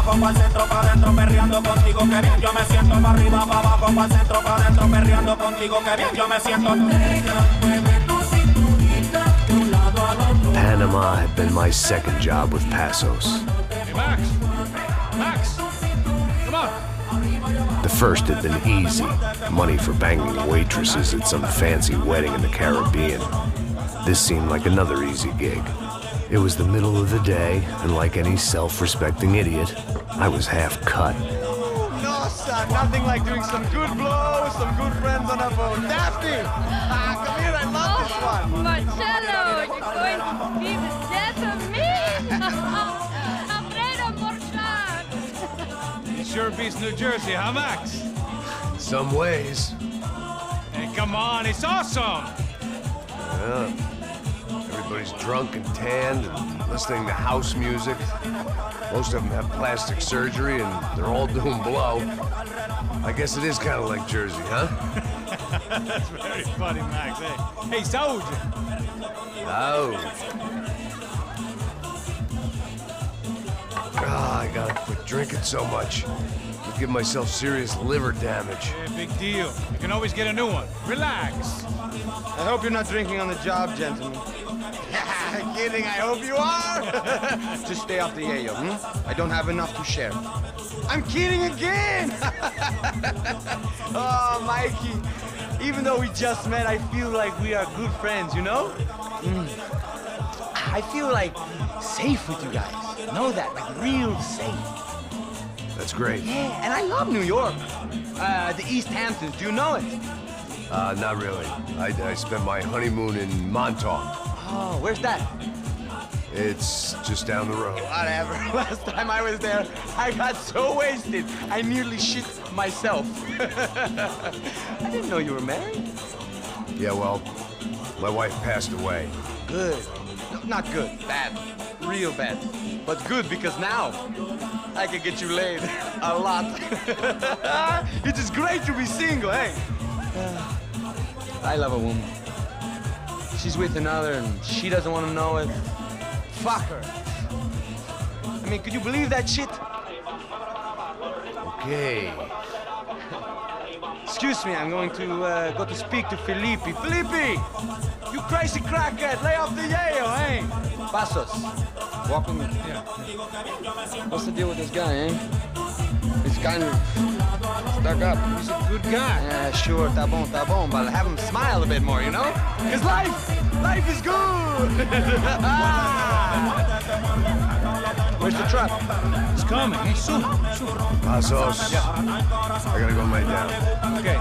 abajo, pa'l centro, pa' adentro, perreando contigo, que bien yo me siento. Pa' arriba, pa' abajo, pa'l centro, pa' adentro, perreando contigo, que bien yo me siento. Panama had been my second job with Passos. Hey, Max! Max! Come on! The first had been easy, money for banging waitresses at some fancy wedding in the Caribbean. This seemed like another easy gig. It was the middle of the day, and like any self-respecting idiot, I was half cut. No, son, nothing like doing some good blows, some good friends on a boat. Daphne! Come here, I love this one. Marcello, you're going to be the death of me? Alfredo Morchat. It sure beats New Jersey, huh, Max? Some ways. Hey, come on, it's awesome! Yeah. Everybody's drunk and tanned and listening to house music. Most of them have plastic surgery and they're all doing blow. I guess it is kind of like Jersey, huh? That's very funny, Max. Hey, soldier! Oh. I gotta quit drinking so much. I'll give myself serious liver damage. Yeah, big deal. You can always get a new one. Relax. I hope you're not drinking on the job, gentlemen. Kidding, I hope you are. Just stay off the yayo, I don't have enough to share. I'm kidding again! Oh, Mikey, even though we just met, I feel like we are good friends, you know? I feel like safe with you guys. Know that, like real safe. That's great. Yeah, and I love New York. The East Hamptons, do you know it? Not really. I spent my honeymoon in Montauk. Oh, where's that? It's just down the road. Whatever. Last time I was there, I got so wasted, I nearly shit myself. I didn't know you were married. Yeah, well, my wife passed away. Good. No, not good. Bad. Real bad. But good because now I can get you laid a lot. It is great to be single, hey? I love a woman. She's with another and she doesn't want to know it. Fuck her. I mean, could you believe that shit? Okay. Excuse me, I'm going to go to speak to Felipe. Felipe! You crazy crackhead, lay off the yayo, eh? Passos, walk with me. Yeah. What's the deal with this guy, eh? He's kind of stuck up. He's a good guy. Yeah, sure, tá bom, but have him smile a bit more, you know? Because life is good! Where's the truck? It's coming. Hey, soon. Passos. Yeah. I gotta go lay down. Okay.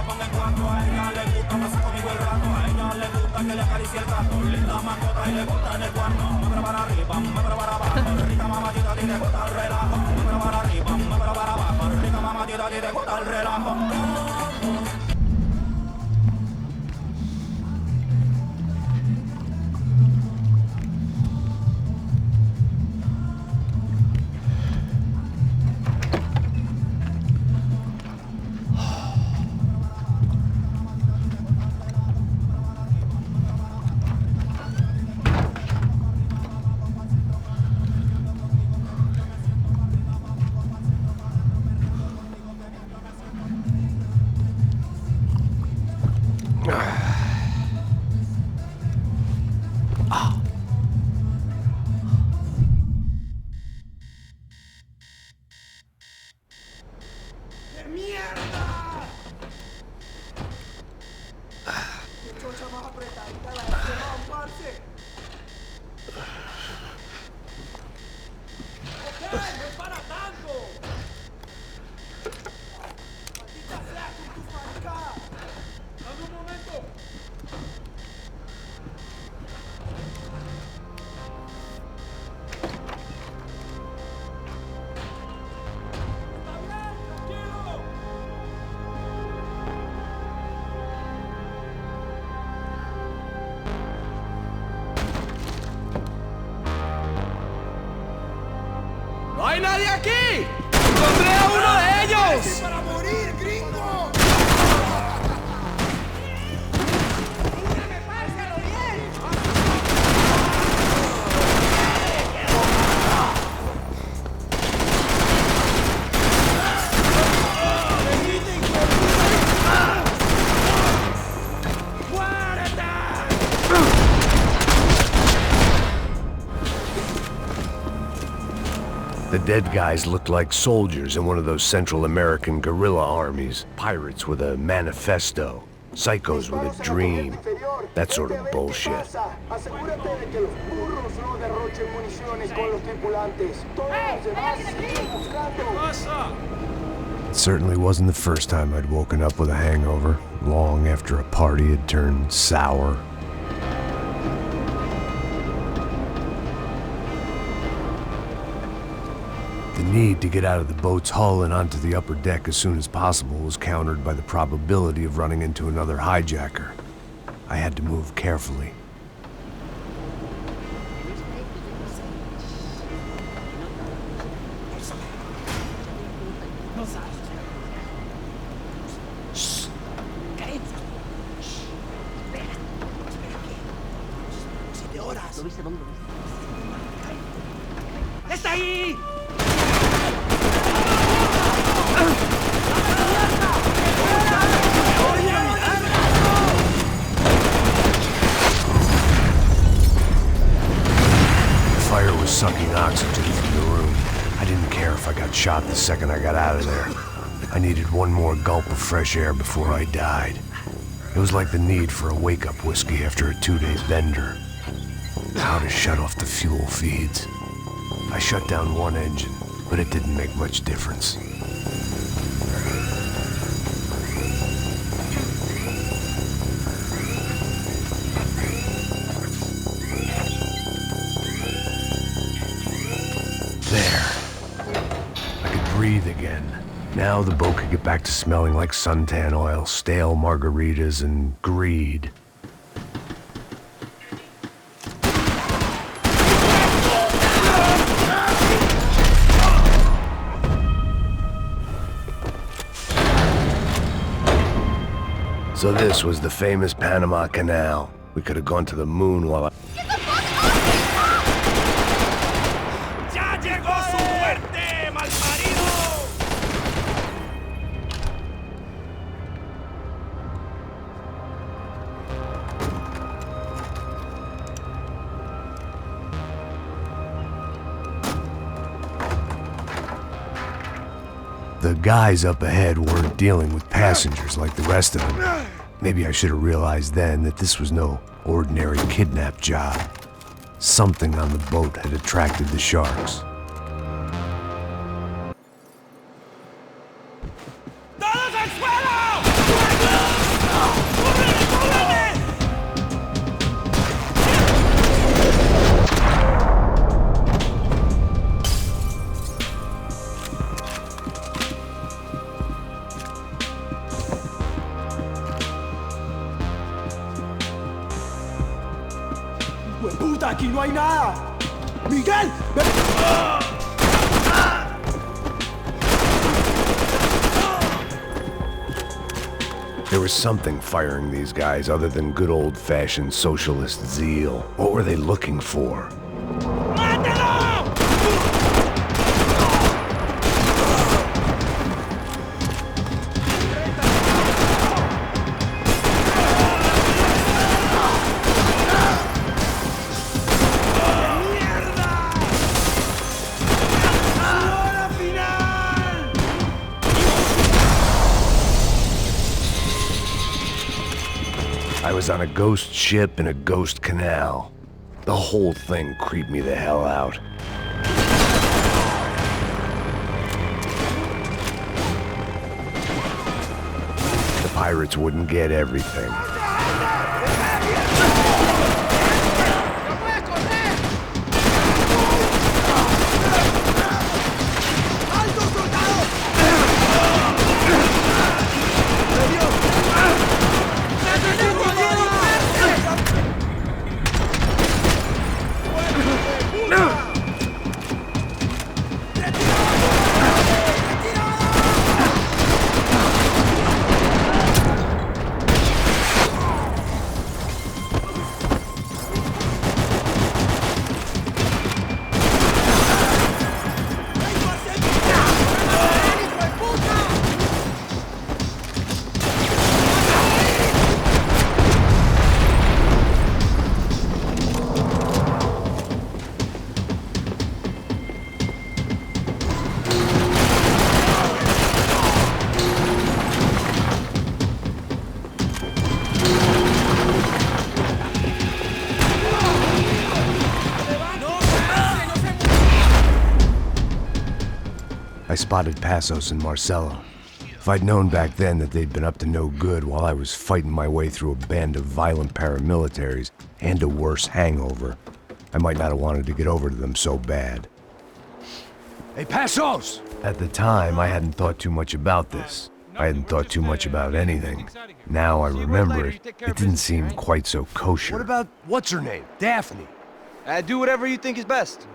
¡No hay nadie aquí! ¡Encontré a uno de ellos! ¡Para morir, gringo! The dead guys looked like soldiers in one of those Central American guerrilla armies. Pirates with a manifesto. Psychos with a dream. That sort of bullshit. It certainly wasn't the first time I'd woken up with a hangover, long after a party had turned sour. The need to get out of the boat's hull and onto the upper deck as soon as possible was countered by the probability of running into another hijacker. I had to move carefully. ¡Está ahí! The fire was sucking oxygen from the room. I didn't care if I got shot the second I got out of there. I needed one more gulp of fresh air before I died. It was like the need for a wake-up whiskey after a 2-day bender. How to shut off the fuel feeds. I shut down one engine, but it didn't make much difference. There. I could breathe again. Now the boat could get back to smelling like suntan oil, stale margaritas, and greed. So this was the famous Panama Canal. We could have gone to the moon while I... ¡Ya llegó su muerte, malparido! The guys up ahead weren't dealing with passengers like the rest of them. Maybe I should have realized then that this was no ordinary kidnap job. Something on the boat had attracted the sharks. ¡Todos al suelo! ¡Cúbreme, cúbreme! ¡Puta, aquí no hay nada! ¡Miguel! There was something firing these guys other than good old-fashioned socialist zeal. What were they looking for? I was on a ghost ship in a ghost canal. The whole thing creeped me the hell out. The pirates wouldn't get everything. spotted Passos and Marcelo. If I'd known back then that they'd been up to no good while I was fighting my way through a band of violent paramilitaries and a worse hangover, I might not have wanted to get over to them so bad. Hey, Passos! At the time, I hadn't thought too much about this. I hadn't thought too much about anything. Now I remember it, it didn't seem quite so kosher. What about, what's her name? Daphne. Do whatever you think is best.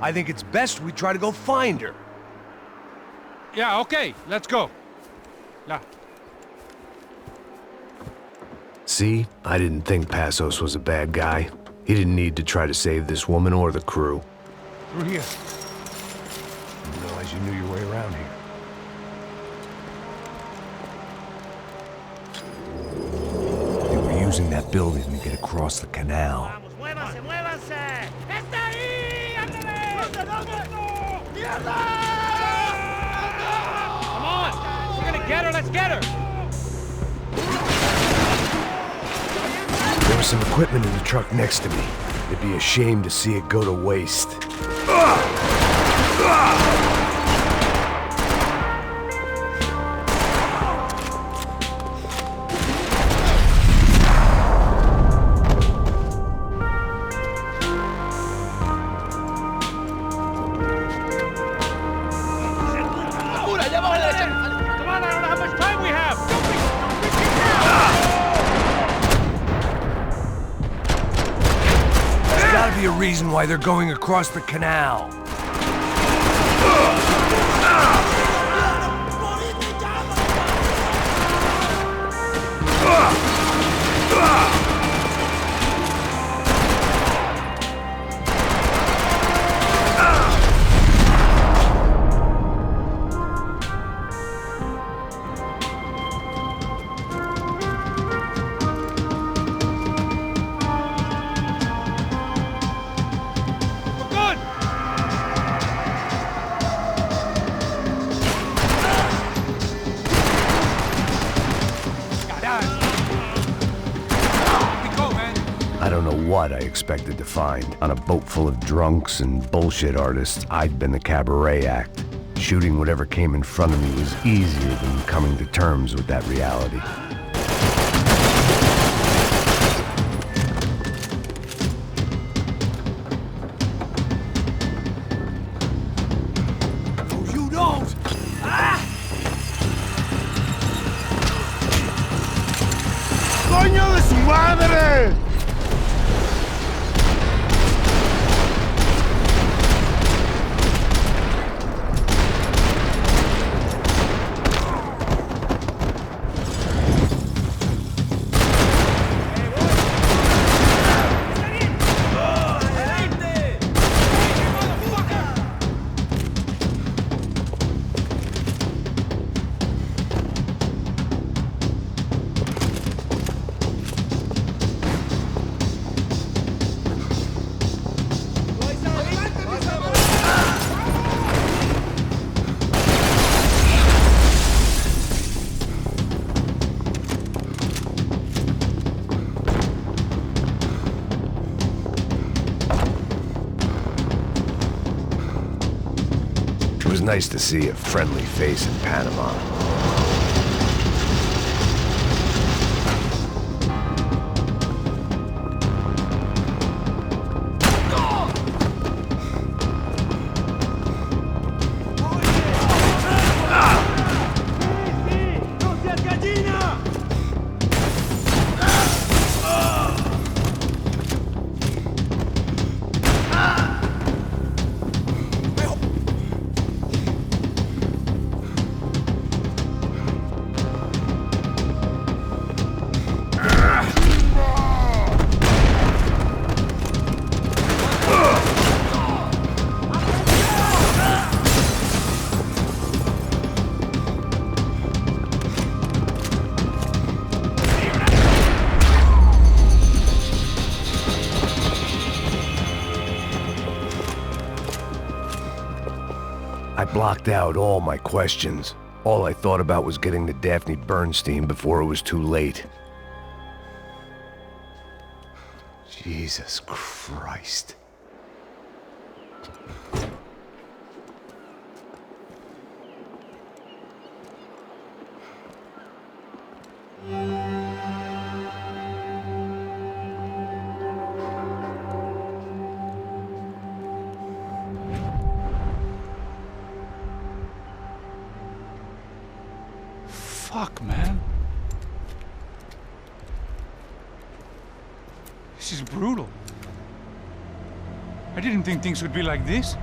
I think it's best we try to go find her. Yeah, okay, let's go. Yeah. See, I didn't think Passos was a bad guy. He didn't need to try to save this woman or the crew. Through here. Didn't realize you knew your way around here. They were using that building to get across the canal. Vamos, muévanse, muévanse. ¡Está ahí! ¡Ándale! ¡Mierda! Come on! We're gonna get her, let's get her! There was some equipment in the truck next to me. It'd be a shame to see it go to waste. Come on, I don't know how much time we have! There's gotta be a reason why they're going across the canal. I don't know what I expected to find. On a boat full of drunks and bullshit artists, I'd been the cabaret act. Shooting whatever came in front of me was easier than coming to terms with that reality. No, you don't! ¡Coño de su madre! It was nice to see a friendly face in Panama. I blocked out all my questions. All I thought about was getting to Daphne Bernstein before it was too late. Jesus Christ. Fuck, man. This is brutal. I didn't think things would be like this.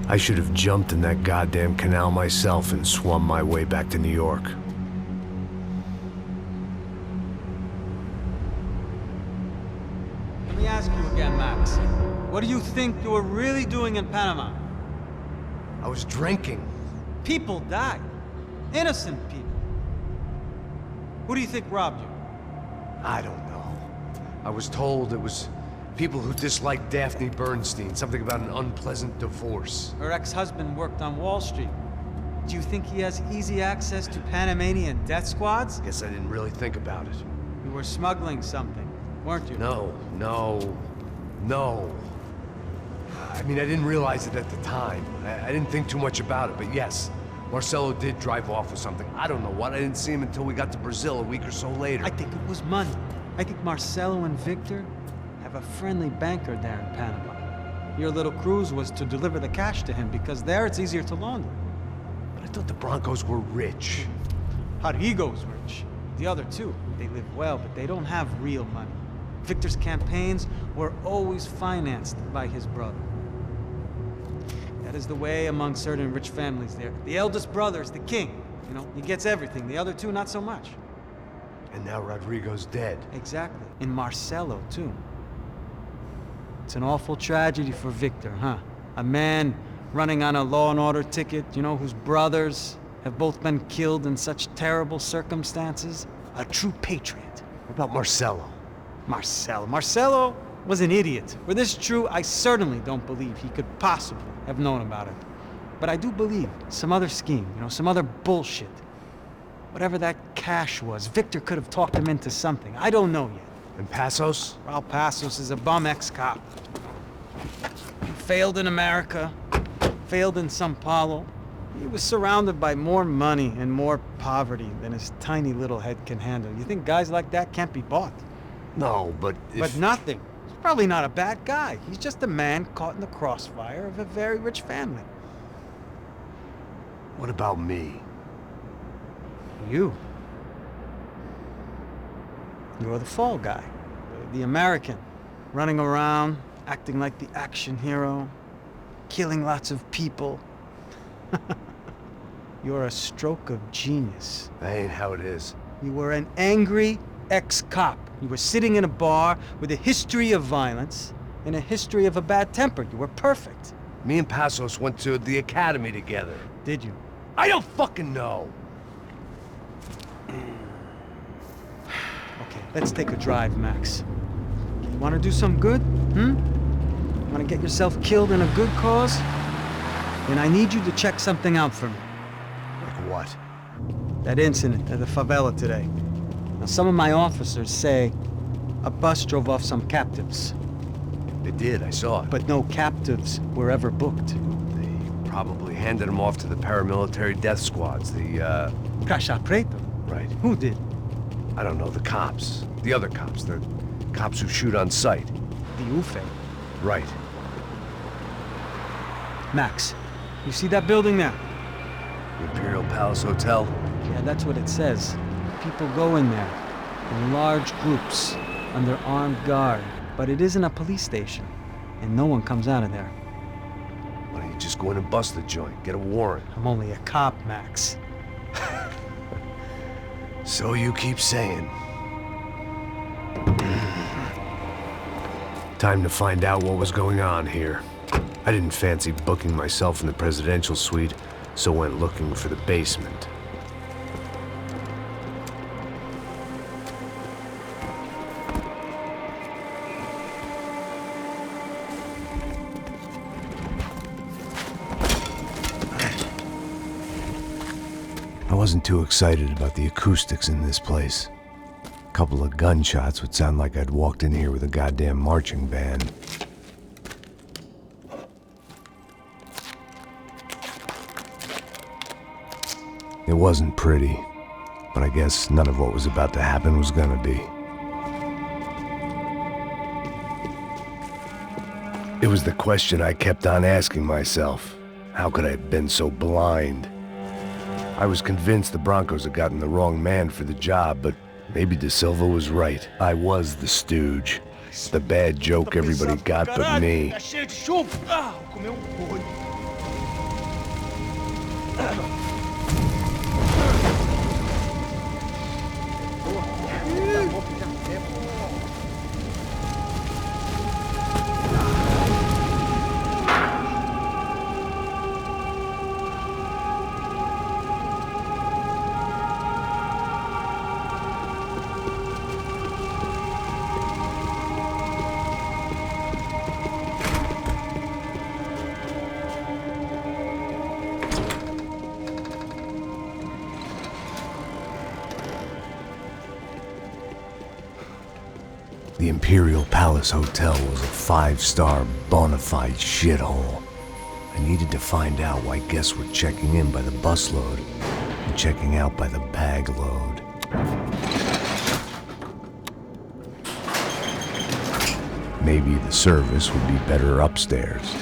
I should have jumped in that goddamn canal myself and swum my way back to New York. Let me ask you again, Max. What do you think you were really doing in Panama? I was drinking. People died. Innocent people. Who do you think robbed you? I don't know. I was told it was people who disliked Daphne Bernstein, something about an unpleasant divorce. Her ex-husband worked on Wall Street. Do you think he has easy access to Panamanian death squads? Guess I didn't really think about it. You were smuggling something, weren't you? No. I mean, I didn't realize it at the time. I didn't think too much about it, but yes, Marcelo did drive off with something. I don't know what. I didn't see him until we got to Brazil a week or so later. I think it was money. I think Marcelo and Victor have a friendly banker there in Panama. Your little cruise was to deliver the cash to him because there it's easier to launder. But I thought the Broncos were rich. Rodrigo's rich. The other two, they live well, but they don't have real money. Victor's campaigns were always financed by his brother. That is the way among certain rich families there. The eldest brother is the king. You know, he gets everything. The other two, not so much. And now Rodrigo's dead. Exactly. And Marcelo, too. It's an awful tragedy for Victor, huh? A man running on a law and order ticket, you know, whose brothers have both been killed in such terrible circumstances. A true patriot. What about Marcelo? Marcelo was an idiot. Were this true, I certainly don't believe he could possibly have known about it. But I do believe some other scheme, you know, some other bullshit. Whatever that cash was, Victor could have talked him into something. I don't know yet. And Passos? Raul Passos is a bum ex-cop. He failed in America, failed in Sao Paulo. He was surrounded by more money and more poverty than his tiny little head can handle. You think guys like that can't be bought? No, but But nothing. He's probably not a bad guy. He's just a man caught in the crossfire of a very rich family. What about me? You. You're the fall guy. The American. Running around, acting like the action hero. Killing lots of people. You're a stroke of genius. That ain't how it is. You were an angry ex-cop. You were sitting in a bar with a history of violence and a history of a bad temper. You were perfect. Me and Passos went to the academy together. Did you? I don't fucking know. Okay, let's take a drive, Max. You want to do some good? Want to get yourself killed in a good cause? Then I need you to check something out for me. Like what? That incident at the favela today. Now, some of my officers say a bus drove off some captives, They did, I saw it. but no captives were ever booked. They probably handed them off to the paramilitary death squads, Caixa Preto? Right. Who did? I don't know, the cops. The other cops, the cops who shoot on sight. The UFE. Right. Max, you see that building there? The Imperial Palace Hotel? Yeah, that's what it says. People go in there in large groups under armed guard, but it isn't a police station, and no one comes out of there. Why don't you just go in and bust the joint, get a warrant? I'm only a cop, Max. So you keep saying. Time to find out what was going on here. I didn't fancy booking myself in the presidential suite, so went looking for the basement. I wasn't too excited about the acoustics in this place. A couple of gunshots would sound like I'd walked in here with a goddamn marching band. It wasn't pretty. But I guess none of what was about to happen was gonna be. It was the question I kept on asking myself. How could I have been so blind? I was convinced the Broncos had gotten the wrong man for the job, but maybe De Silva was right. I was the stooge. The bad joke everybody got but me. Tá cheio de chumbo. Ah, vou comer boi. The Imperial Palace Hotel was a 5-star bona fide shithole. I needed to find out why guests were checking in by the busload and checking out by the bag load. Maybe the service would be better upstairs.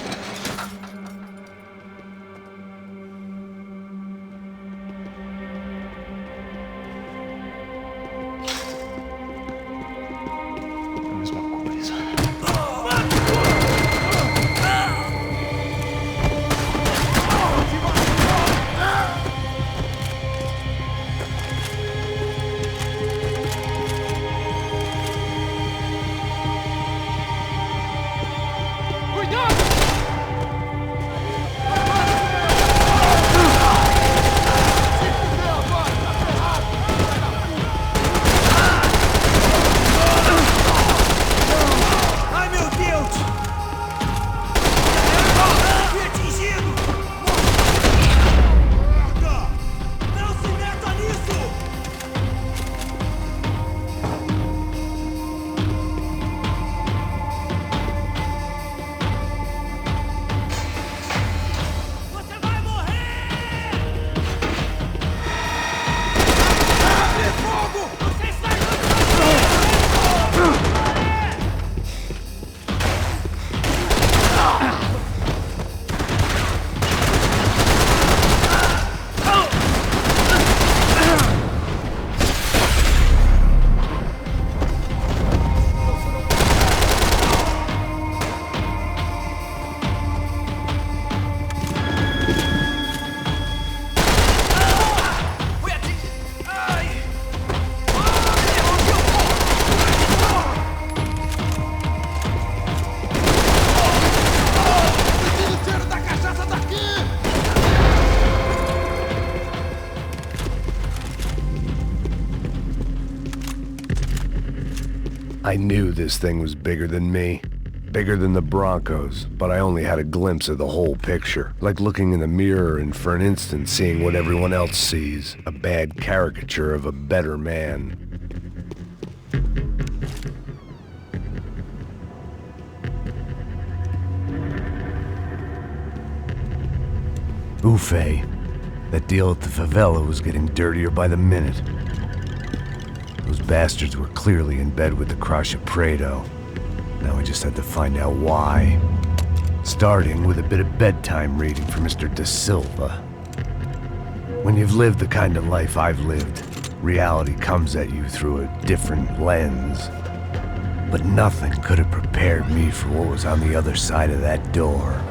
I knew this thing was bigger than me, bigger than the Broncos, but I only had a glimpse of the whole picture, like looking in the mirror and for an instant seeing what everyone else sees, a bad caricature of a better man. Buffet. That deal at the favela was getting dirtier by the minute. Those bastards were clearly in bed with the Crush of Prado. Now I just had to find out why. Starting with a bit of bedtime reading for Mr. De Silva. When you've lived the kind of life I've lived, reality comes at you through a different lens. But nothing could have prepared me for what was on the other side of that door.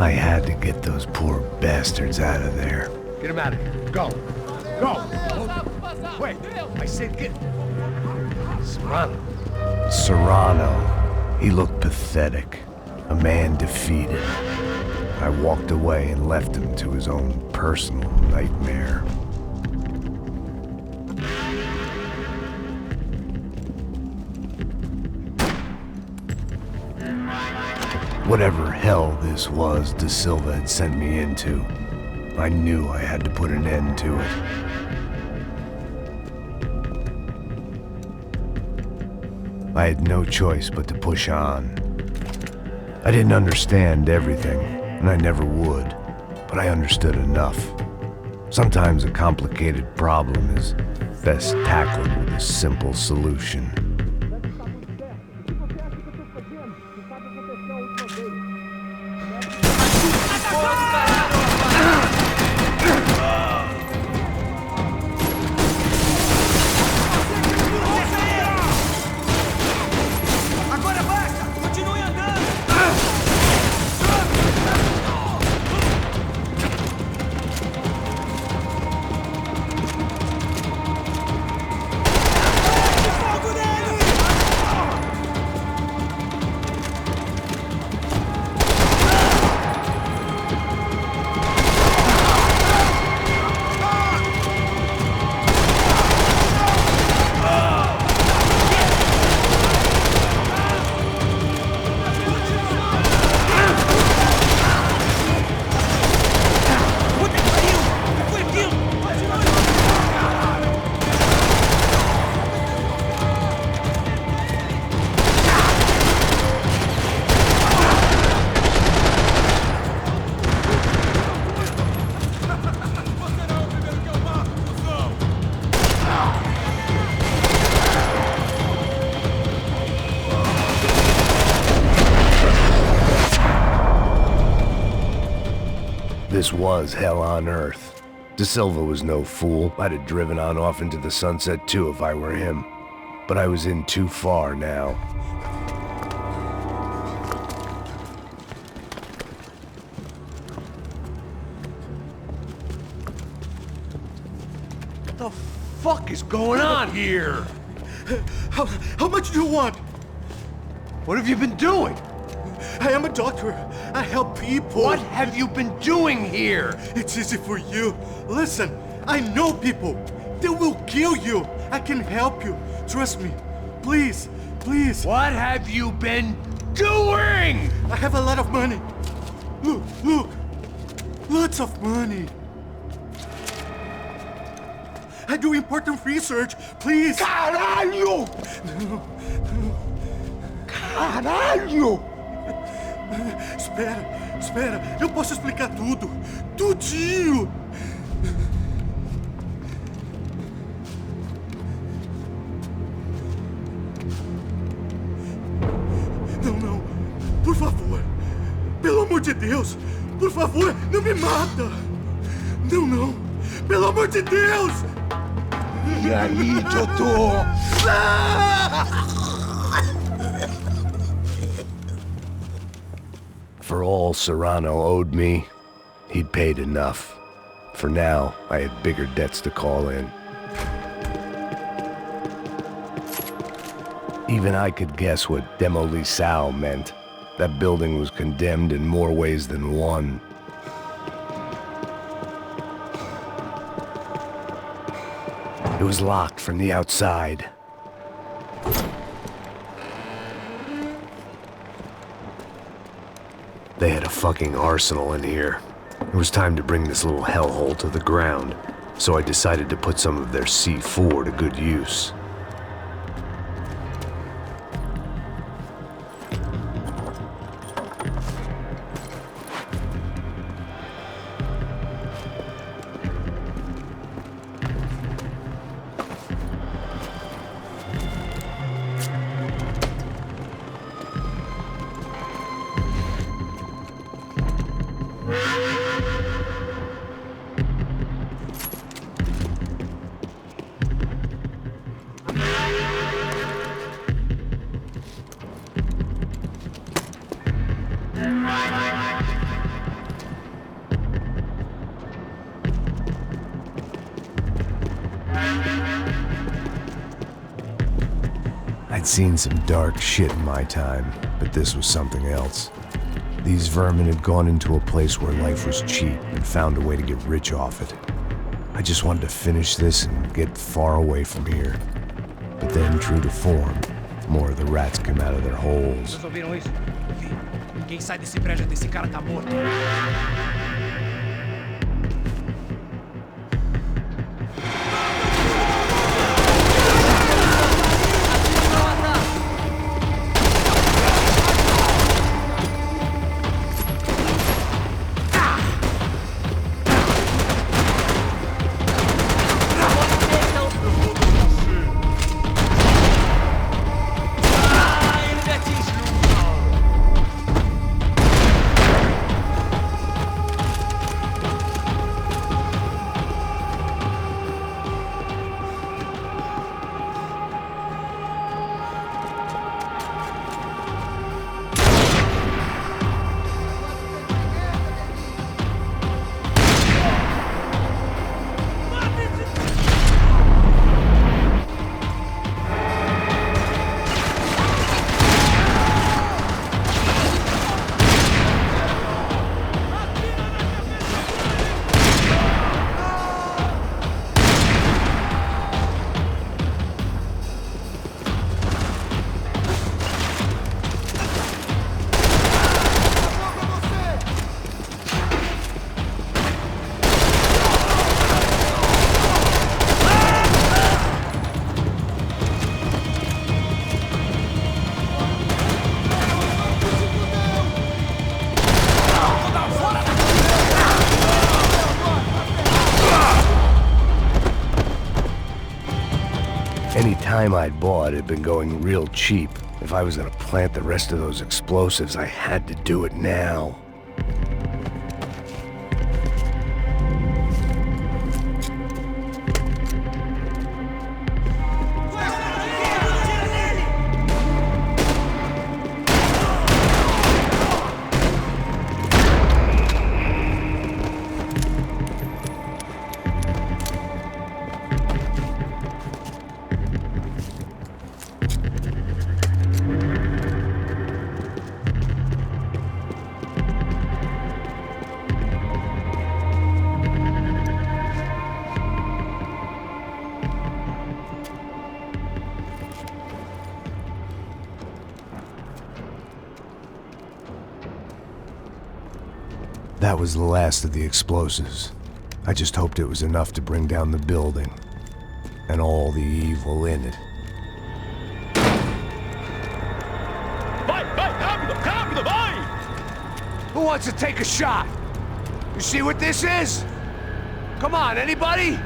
I had to get those poor bastards out of there. Get him out of here. Go. Go. Wait. I said get... Serrano. Serrano. He looked pathetic. A man defeated. I walked away and left him to his own personal nightmare. Whatever hell this was De Silva had sent me into, I knew I had to put an end to it. I had no choice but to push on. I didn't understand everything, and I never would, but I understood enough. Sometimes a complicated problem is best tackled with a simple solution. This was hell on earth. De Silva was no fool. I'd have driven on off into the sunset too if I were him. But I was in too far now. What the fuck is going on here? How much do you want? What have you been doing? I am a doctor. I help people. What have you been doing here? It's easy for you. Listen, I know people. They will kill you. I can help you. Trust me. Please, please. What have you been doing? I have a lot of money. Look, look. Lots of money. I do important research. Please. Caralho! Caralho! Espera. Eu posso explicar tudo. Tudinho. Não. Por favor. Pelo amor de Deus. Por favor, não me mata. Não. Pelo amor de Deus. E aí, doutor? For all Serrano owed me, he'd paid enough. For now, I had bigger debts to call in. Even I could guess what demolição meant. That building was condemned in more ways than one. It was locked from the outside. They had a fucking arsenal in here. It was time to bring this little hellhole to the ground, so I decided to put some of their C4 to good use. I'd seen some dark shit in my time, but this was something else. These vermin had gone into a place where life was cheap and found a way to get rich off it. I just wanted to finish this and get far away from here. But then, true to form, more of the rats came out of their holes. Vocês ouviram isso? Quem sai desse prédio desse cara tá morto. time I'd bought had been going real cheap. If I was gonna plant the rest of those explosives, I had to do it now. That was the last of the explosives. I just hoped it was enough to bring down the building, and all the evil in it. Vai, rápido, rápido, vai! Who wants to take a shot? You see what this is? Come on, anybody?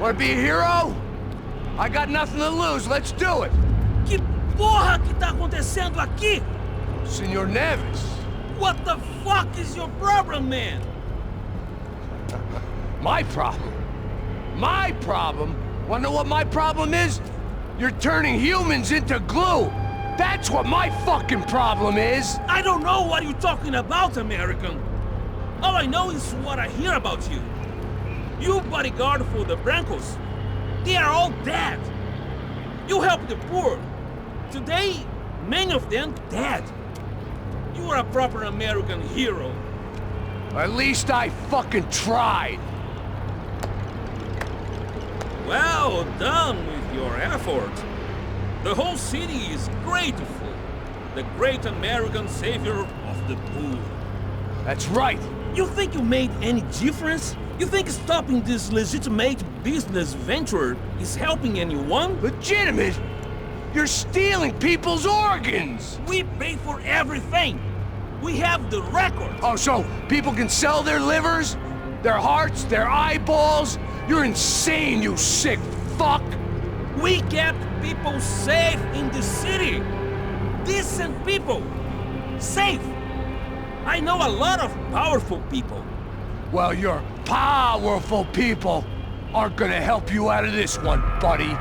Want to be a hero? I got nothing to lose, let's do it! Que porra que tá acontecendo aqui? Senor Neves. What the fuck is your problem, man? My problem? My problem? Wanna know what my problem is? You're turning humans into glue! That's what my fucking problem is! I don't know what you're talking about, American. All I know is what I hear about you. You bodyguard for the Brancos. They are all dead. You help the poor. Today, many of them dead. You are a proper American hero. At least I fucking tried. Well done with your effort. The whole city is grateful. The great American savior of the poor. That's right. You think you made any difference? You think stopping this legitimate business venture is helping anyone? Legitimate? You're stealing people's organs! We pay for everything. We have the record. Oh, so people can sell their livers? Their hearts? Their eyeballs? You're insane, you sick fuck! We kept people safe in the city. Decent people. Safe. I know a lot of powerful people. Well, your powerful people aren't gonna help you out of this one, buddy.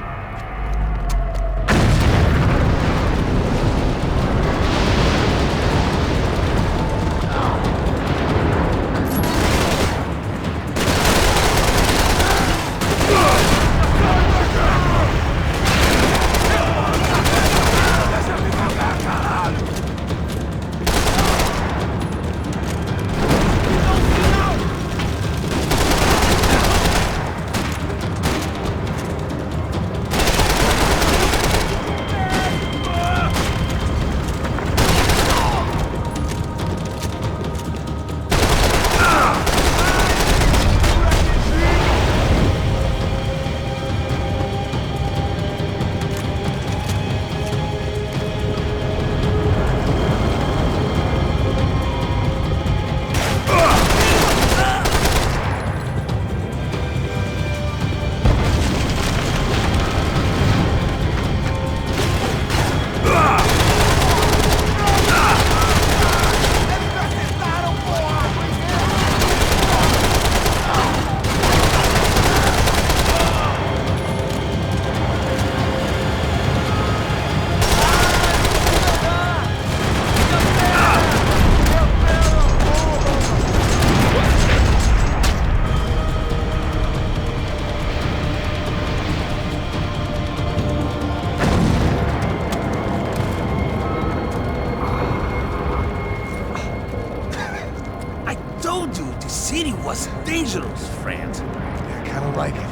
Was dangerous, friend. I kinda like it.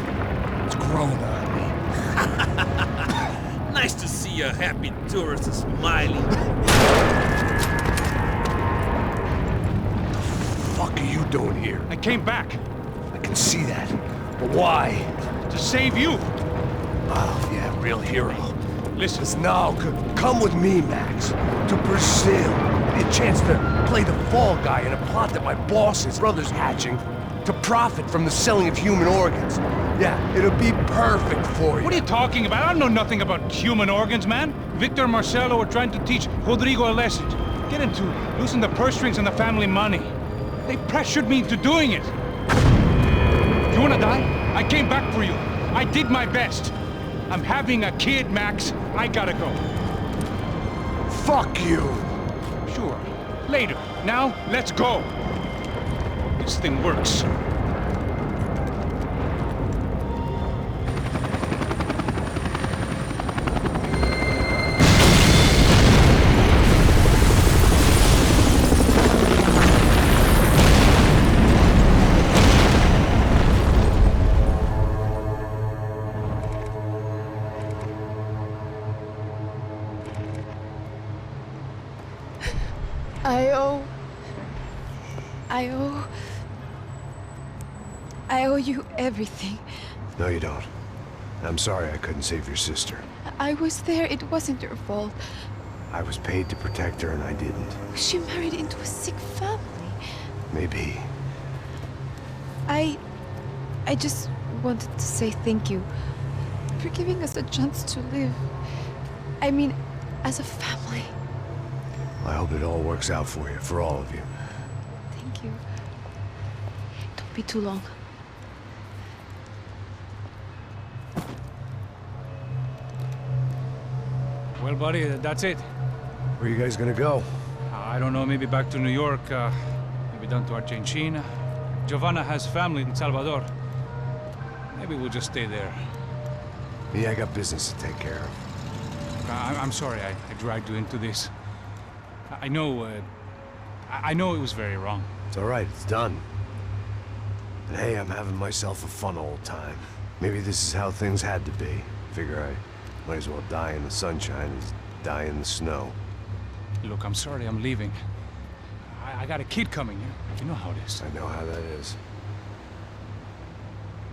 It's growing on me. Nice to see a happy tourist smiling. What the fuck are you doing here? I came back I can see that. But why? to save you. Oh, yeah, real hero. Listen, Now, come with me, Max. To Brazil. Give me a chance to play the fall guy in a plot that my boss's brother's hatching to profit from the selling of human organs. Yeah, it'll be perfect for you. What are you talking about? I know nothing about human organs, man. Victor and Marcelo were trying to teach Rodrigo a lesson. Get him to loosen the purse strings and the family money. They pressured me into doing it. You wanna die? I came back for you. I did my best. I'm having a kid, Max. I gotta go. Fuck you. Sure. Later. Now, let's go. This thing works. I owe you everything. No, you don't. I'm sorry I couldn't save your sister. I was there. It wasn't your fault. I was paid to protect her and I didn't. She married into a sick family. Maybe. I just wanted to say thank you for giving us a chance to live. I mean, as a family. I hope it all works out for you, for all of you. Thank you. Don't be too long. Well, buddy, that's it. Where are you guys gonna go? I don't know, maybe back to New York, maybe down to Argentina. Giovanna has family in Salvador. Maybe we'll just stay there. Me, I got business to take care of. I'm sorry I dragged you into this. I know it was very wrong. It's all right, it's done. And hey, I'm having myself a fun old time. Maybe this is how things had to be. Figure I might as well die in the sunshine as die in the snow. Look, I'm sorry I'm leaving. I got a kid coming. You know how it is. I know how that is.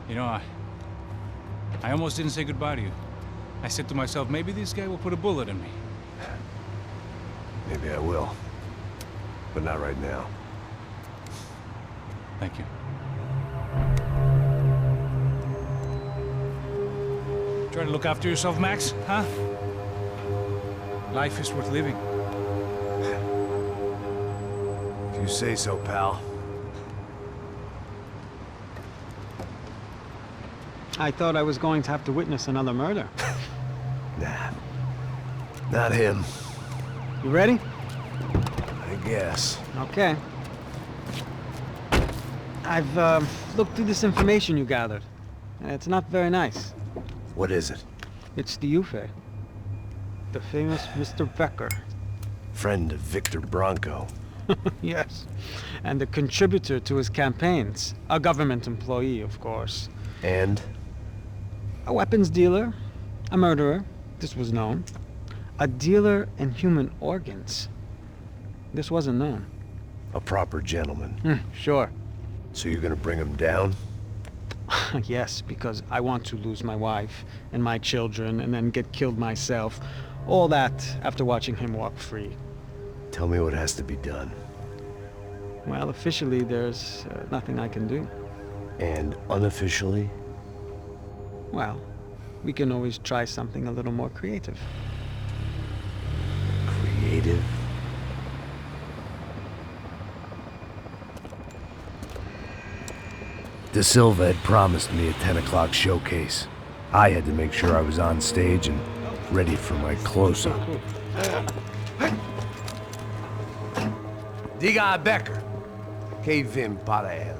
You know, I almost didn't say goodbye to you. I said to myself, maybe this guy will put a bullet in me. Maybe I will. But not right now. Thank you. Try to look after yourself, Max, huh? Life is worth living. If you say so, pal. I thought I was going to have to witness another murder. Nah. Not him. You ready? I guess. Okay. I've looked through this information you gathered. It's not very nice. What is it? It's the Ufe. The famous Mr. Becker. Friend of Victor Bronco. Yes. And a contributor to his campaigns. A government employee, of course. And? A weapons dealer. A murderer. This was known. A dealer in human organs. This wasn't known. A proper gentleman. Sure. So you're gonna bring him down? Yes, because I want to lose my wife and my children and then get killed myself. All that after watching him walk free. Tell me what has to be done. Well, officially, there's nothing I can do. And unofficially? Well, we can always try something a little more creative. Creative? De Silva had promised me a 10 o'clock showcase. I had to make sure I was on stage and ready for my close-up. Diga a Becker. Que vim para ele.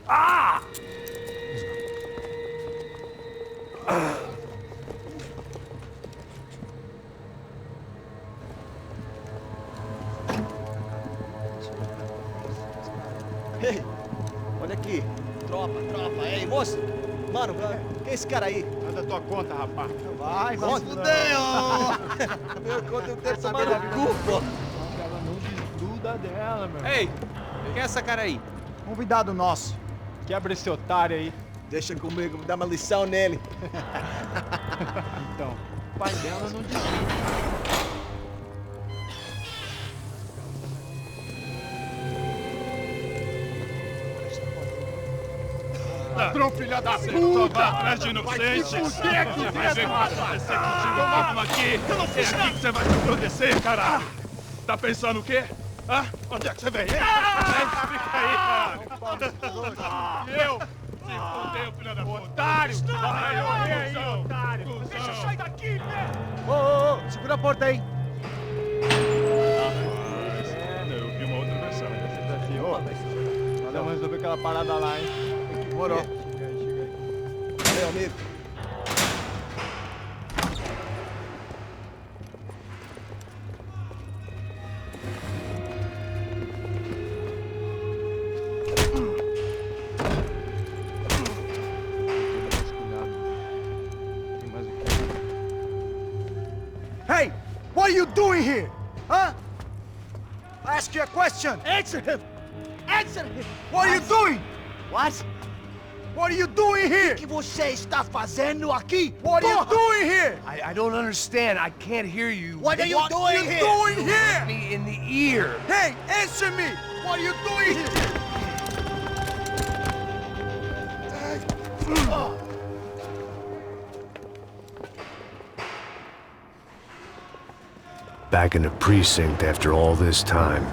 Ah! Ei, olha aqui. Tropa. Ei, moço. Mano, quem é esse cara aí? Manda tua conta, rapaz. Vai se fuder, ó. Meu conta eu tenho que tomar no cu, pô. Ela não desgruda dela, meu. Ei, quem é essa cara aí? Convidado nosso. Quebra esse otário aí. Deixa comigo, vou dar uma lição nele. Então, o pai dela não desgruda. Ladrão, filha da Só puta! vai atrás de inocentes. Vai se fuder aqui Você vai ver o que vai acontecer contigo mesmo aqui. Eu não fiz É nada. aqui que você vai se acontecer, caralho. Tá pensando o quê? Hã? Onde é que você vem? Fica aí, caralho. Eu? Se fudeu, filha da puta. Otário! Vai morrer aí, otário! Deixa eu sair daqui, velho! Ô, segura a porta aí. Eu vi uma outra versão. Vamos resolver aquela parada lá, hein? Demorou. Chega aí. Valeu, amigo. Hey! What are you doing here? Huh? I ask you a question. Answer him! Answer him! What are you doing? What? What are you doing here? O que você está fazendo aqui? What are you doing here? I don't understand. I can't hear you. What are you doing here? What are you doing here? Me in the ear. Hey, answer me! What are you doing here? Back in the precinct after all this time.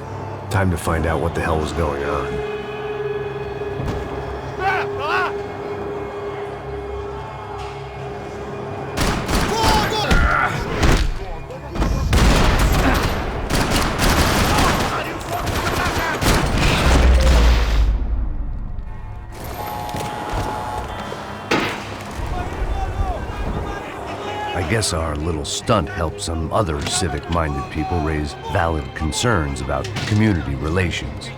Time to find out what the hell was going on. I guess our little stunt helped some other civic-minded people raise valid concerns about community relations.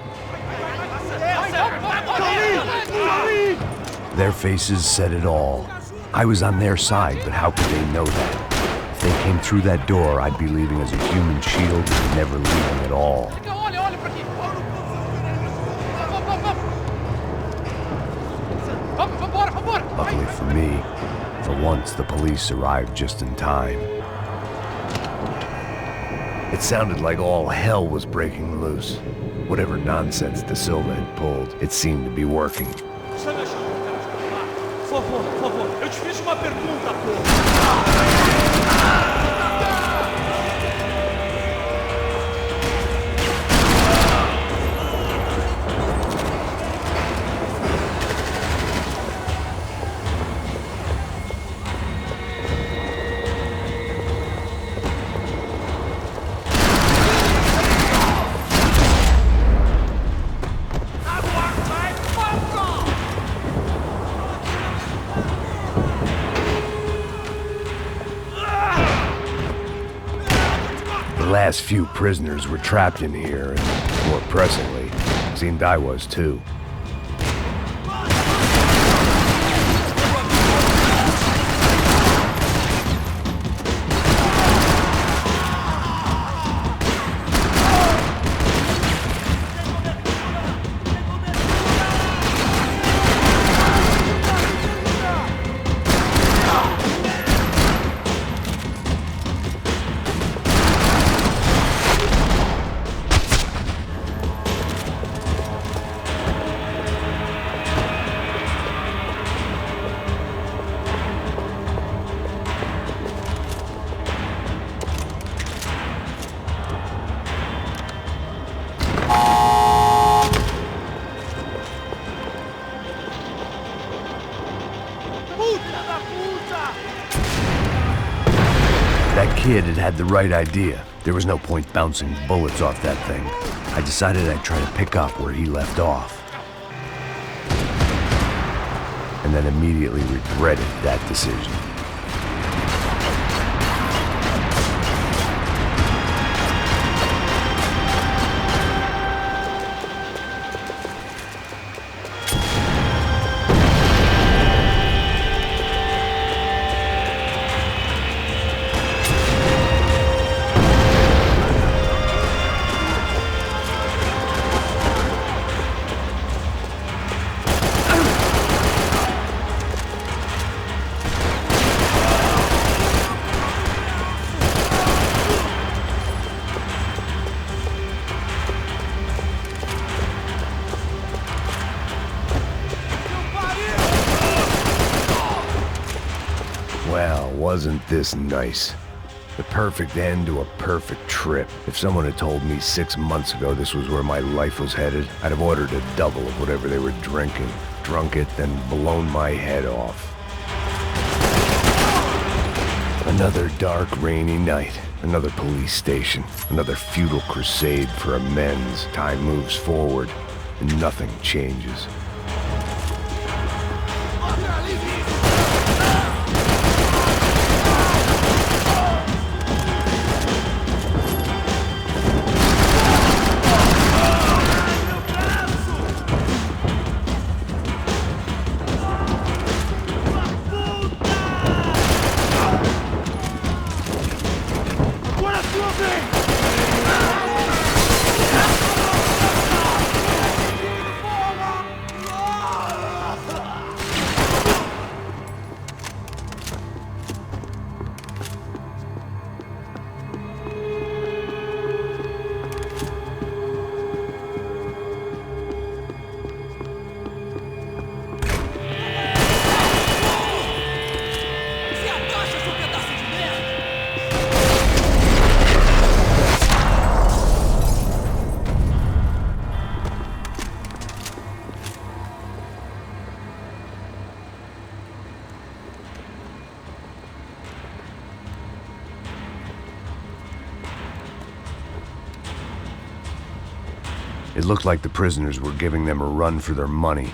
Their faces said it all. I was on their side, but how could they know that? If they came through that door, I'd be leaving as a human shield and never leaving at all. Luckily for me, for once the police arrived just in time. It sounded like all hell was breaking loose. Whatever nonsense De Silva had pulled, it seemed to be working. Por favor, eu te fiz uma pergunta, porra. The last few prisoners were trapped in here, and more pressingly, seemed I was too. That kid had the right idea. There was no point bouncing bullets off that thing. I decided I'd try to pick up where he left off. And then immediately regretted that decision. Well, wasn't this nice? The perfect end to a perfect trip. If someone had told me 6 months ago this was where my life was headed, I'd have ordered a double of whatever they were drinking, drunk it, then blown my head off. Another dark, rainy night. Another police station. Another futile crusade for amends. Time moves forward, and nothing changes. It looked like the prisoners were giving them a run for their money.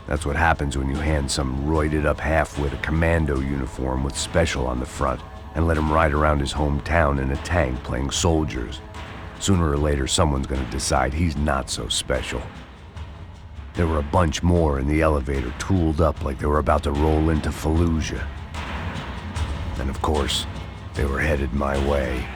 That's what happens when you hand some roided-up half-wit a commando uniform with special on the front and let him ride around his hometown in a tank playing soldiers. Sooner or later, someone's gonna decide he's not so special. There were a bunch more in the elevator, tooled up like they were about to roll into Fallujah. And of course, they were headed my way.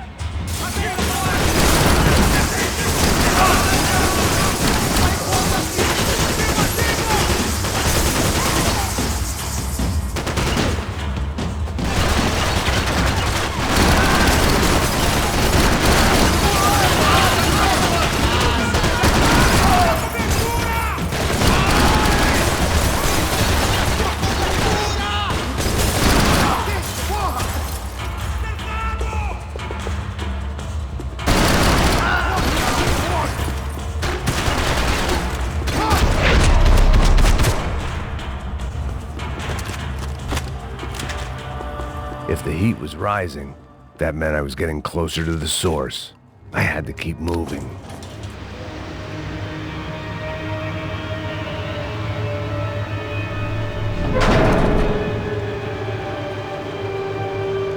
If the heat was rising, that meant I was getting closer to the source. I had to keep moving.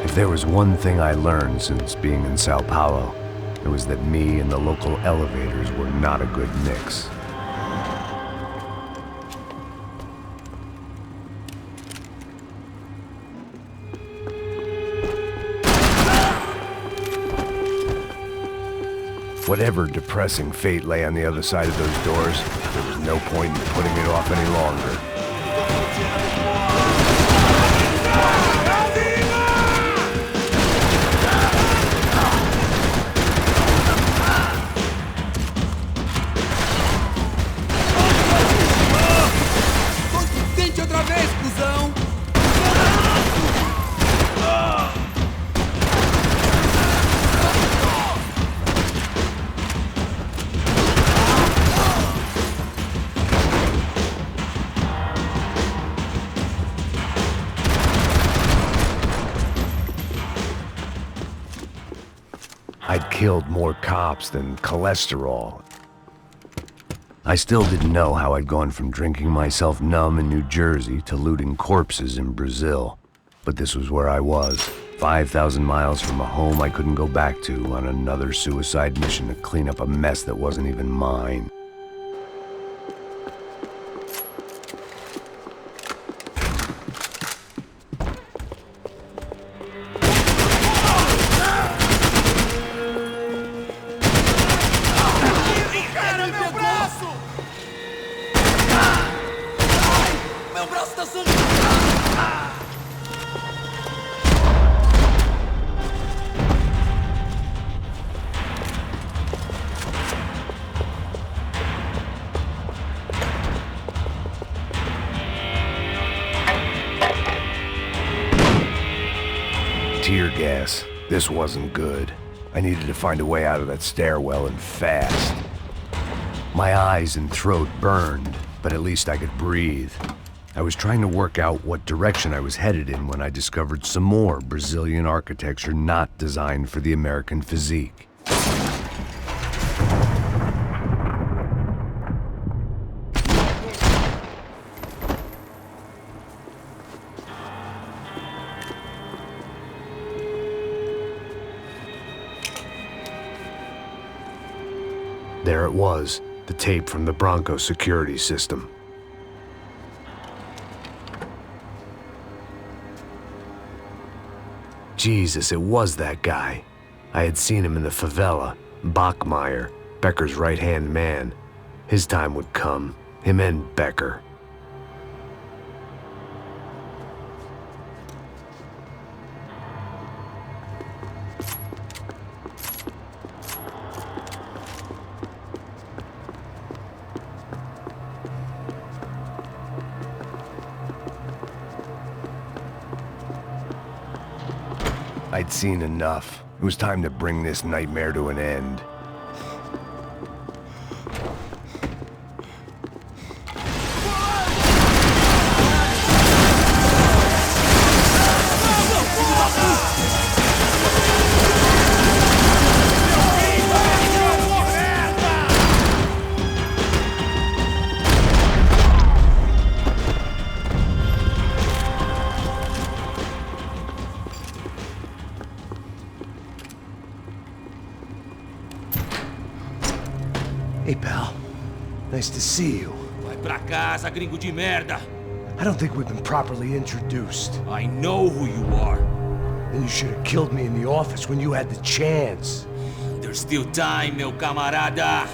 If there was one thing I learned since being in Sao Paulo, it was that me and the local elevators were not a good mix. Whatever depressing fate lay on the other side of those doors, there was no point in putting it off any longer. Tente outra vez, cuzão! I'd killed more cops than cholesterol. I still didn't know how I'd gone from drinking myself numb in New Jersey to looting corpses in Brazil. But this was where I was, 5,000 miles from a home I couldn't go back to, on another suicide mission to clean up a mess that wasn't even mine. tear gas. This wasn't good. I needed to find a way out of that stairwell and fast. My eyes and throat burned, but at least I could breathe. I was trying to work out what direction I was headed in when I discovered some more Brazilian architecture not designed for the American physique. There it was, the tape from the Bronco security system. Jesus, it was that guy. I had seen him in the favela, Bachmeyer, Becker's right-hand man. His time would come, him and Becker. I'd seen enough. It was time to bring this nightmare to an end. Hey, pal. Nice to see you. Vai pra casa, gringo de merda. I don't think we've been properly introduced. I know who you are. Then you should have killed me in the office when you had the chance. There's still time, meu camarada.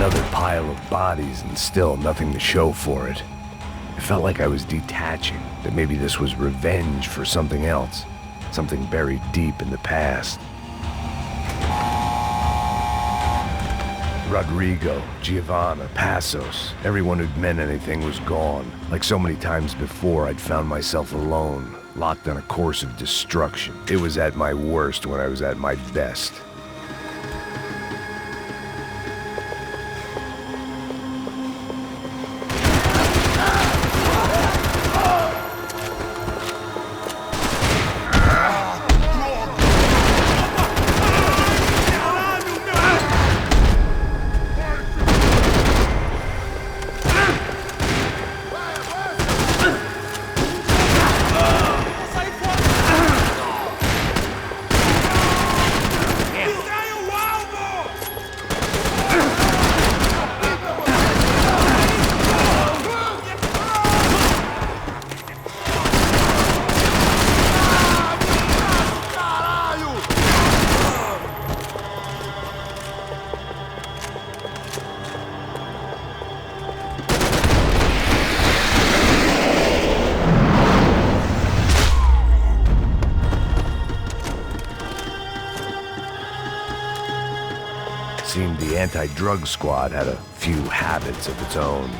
Another pile of bodies and still nothing to show for it. It felt like I was detaching, that maybe this was revenge for something else, something buried deep in the past. Rodrigo, Giovanna, Passos, everyone who'd meant anything was gone. Like so many times before, I'd found myself alone, locked on a course of destruction. It was at my worst when I was at my best. Seemed the anti-drug squad had a few habits of its own.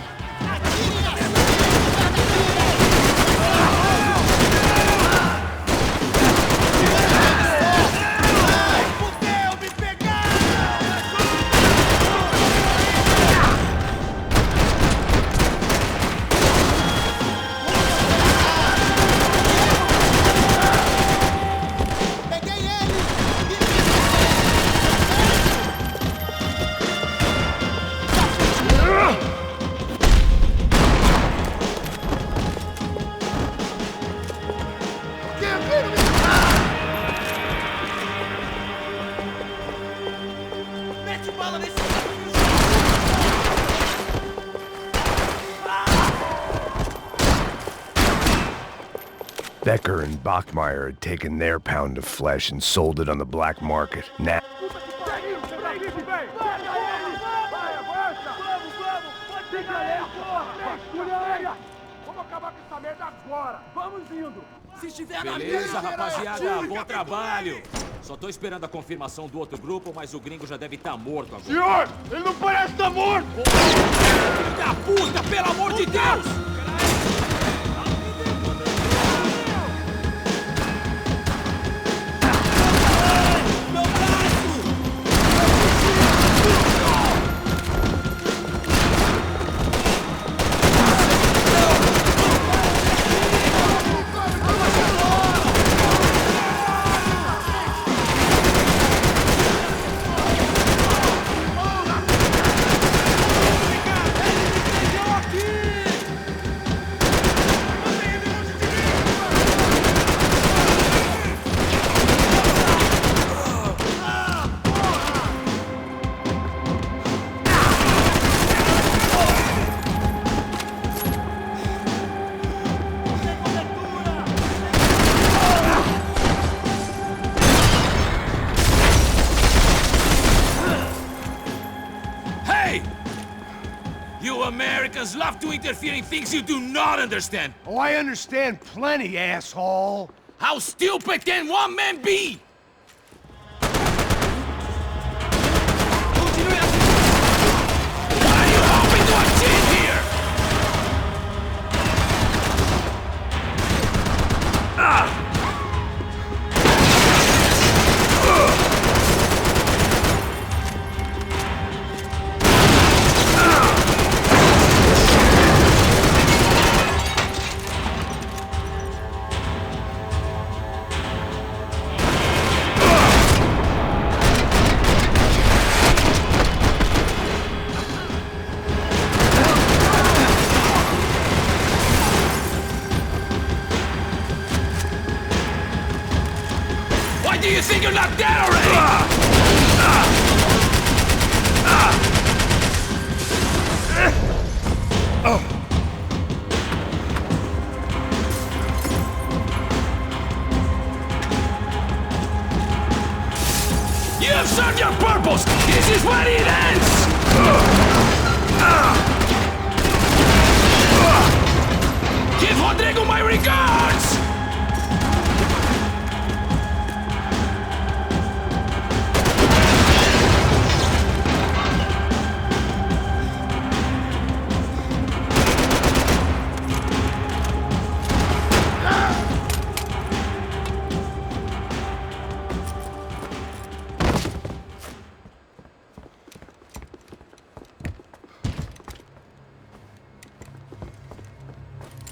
Becker and Bachmeyer had taken their pound of flesh and sold it on the black market. Now... Beleza, rapaziada, bom trabalho. Só tô esperando a confirmação do outro grupo, mas o gringo já deve estar morto agora. Senhor, ele não parece estar morto! Filho da puta, pelo amor de Deus! Americans love to interfere in things you do not understand. Oh, I understand plenty, asshole. How stupid can one man be? What are you hoping to achieve here? Do you think you're not dead already? You have served your purpose! This is where it ends! Give Rodrigo my regards!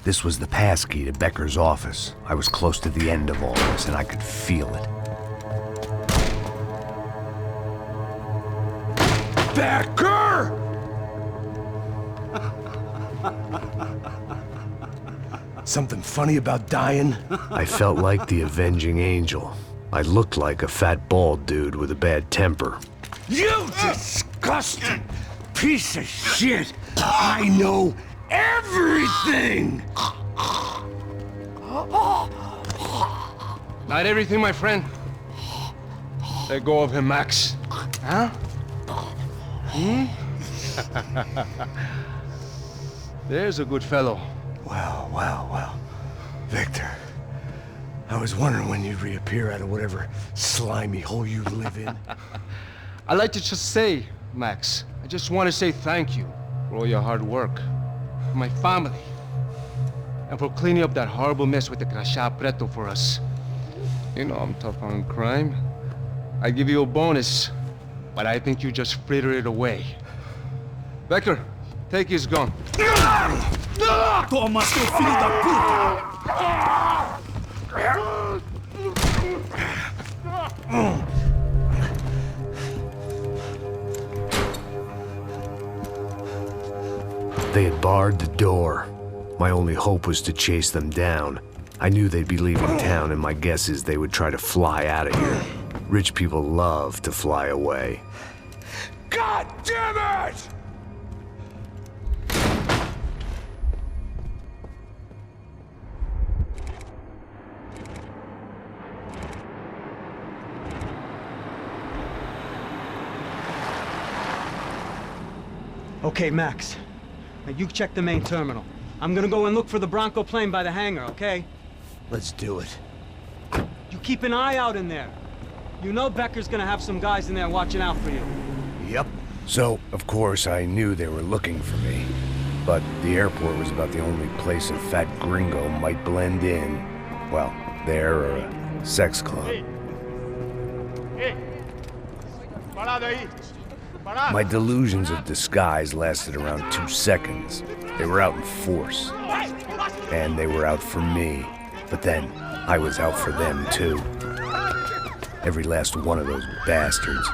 This was the passkey to Becker's office. I was close to the end of all this, and I could feel it. Becker! Something funny about dying? I felt like the avenging angel. I looked like a fat bald dude with a bad temper. You disgusting piece of shit! I know everything! Not everything, my friend. Let go of him, Max. Huh? There's a good fellow. Well. Victor, I was wondering when you'd reappear out of whatever slimy hole you live in. I'd like to just say, Max, I just want to say thank you for all your hard work, for my family, and for cleaning up that horrible mess with the Crachá Preto for us. You know I'm tough on crime. I give you a bonus, but I think you just fritter it away. Becker, take his gun. Toma, seu filho da puta! They had barred the door. My only hope was to chase them down. I knew they'd be leaving town, and my guess is they would try to fly out of here. Rich people love to fly away. God damn it! Okay, Max. Now you check the main terminal. I'm gonna go and look for the Bronco plane by the hangar, okay? Let's do it. You keep an eye out in there. You know Becker's gonna have some guys in there watching out for you. Yep. So, of course, I knew they were looking for me. But the airport was about the only place a fat gringo might blend in. Well, there or a sex club. My delusions of disguise lasted around 2 seconds. They were out in force. And they were out for me. But then, I was out for them too. Every last one of those bastards.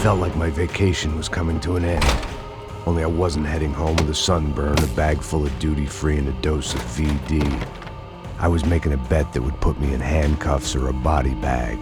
Felt like my vacation was coming to an end. Only I wasn't heading home with a sunburn, a bag full of duty-free, and a dose of VD. I was making a bet that would put me in handcuffs or a body bag.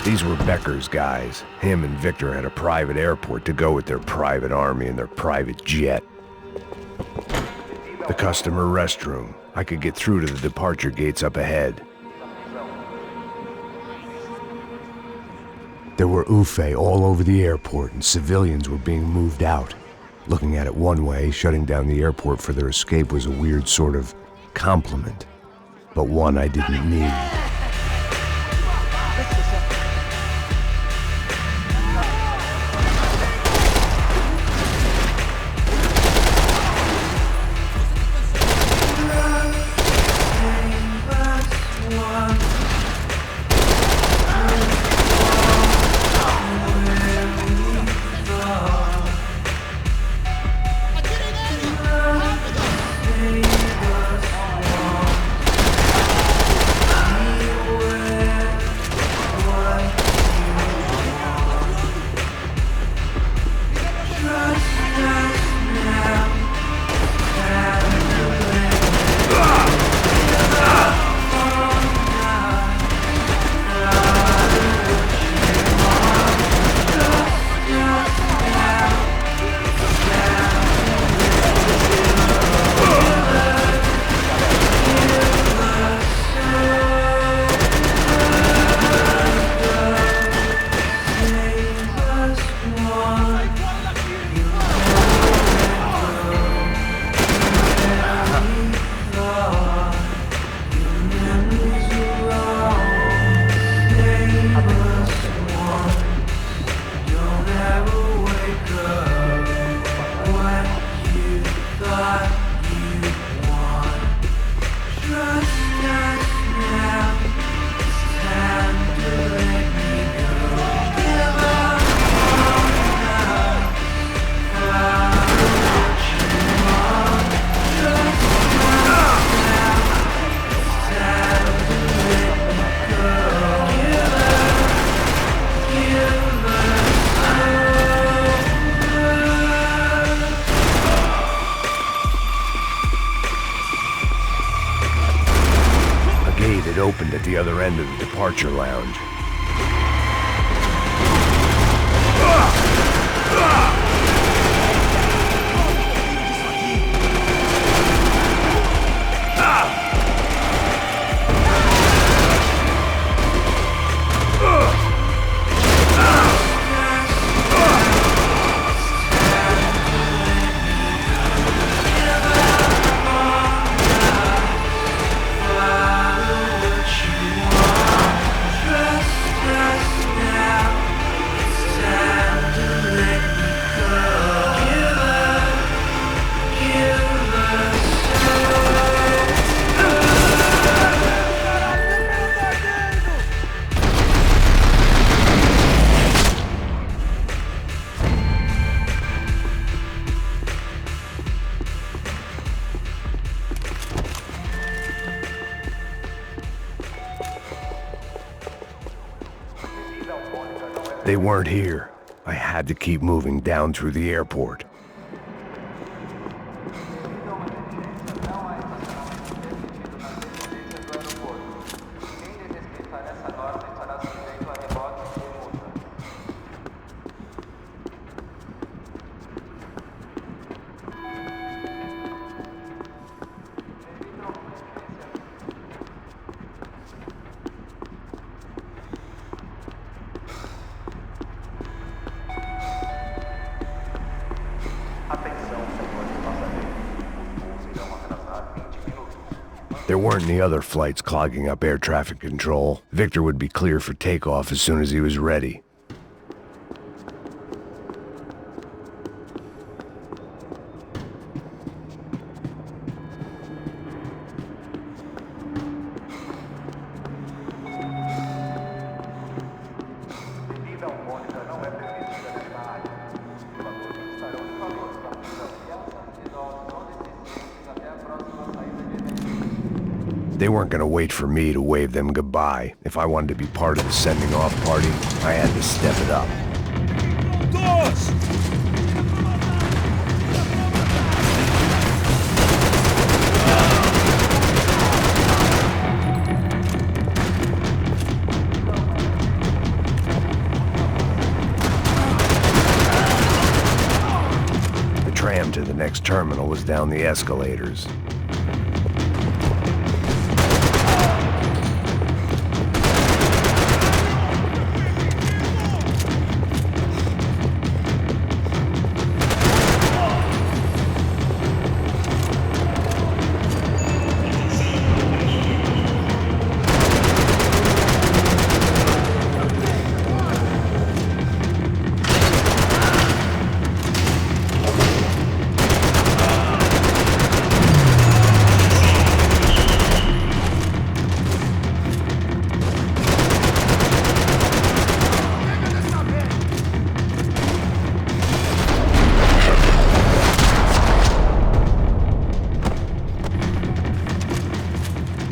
These were Becker's guys. Him and Victor had a private airport to go with their private army and their private jet. The customer restroom. I could get through to the departure gates up ahead. There were UFE all over the airport, and civilians were being moved out. Looking at it one way, shutting down the airport for their escape was a weird sort of compliment, but one I didn't need. It opened at the other end of the departure lounge. They weren't here. I had to keep moving down through the airport. There weren't any other flights clogging up air traffic control. Victor would be clear for takeoff as soon as he was ready. They weren't going to wait for me to wave them goodbye. If I wanted to be part of the sending off party, I had to step it up. Doors! The tram to the next terminal was down the escalators.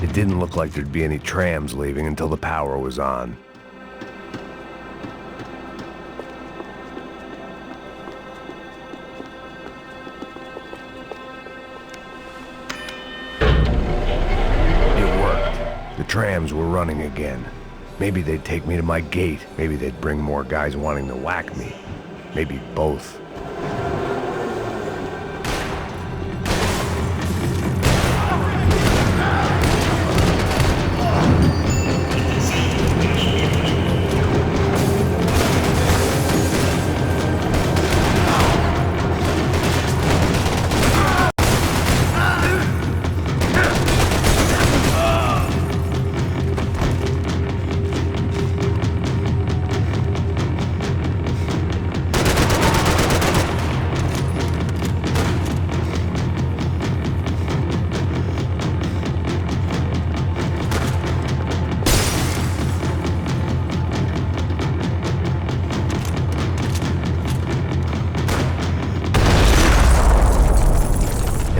It didn't look like there'd be any trams leaving until the power was on. It worked. The trams were running again. Maybe they'd take me to my gate. Maybe they'd bring more guys wanting to whack me. Maybe both.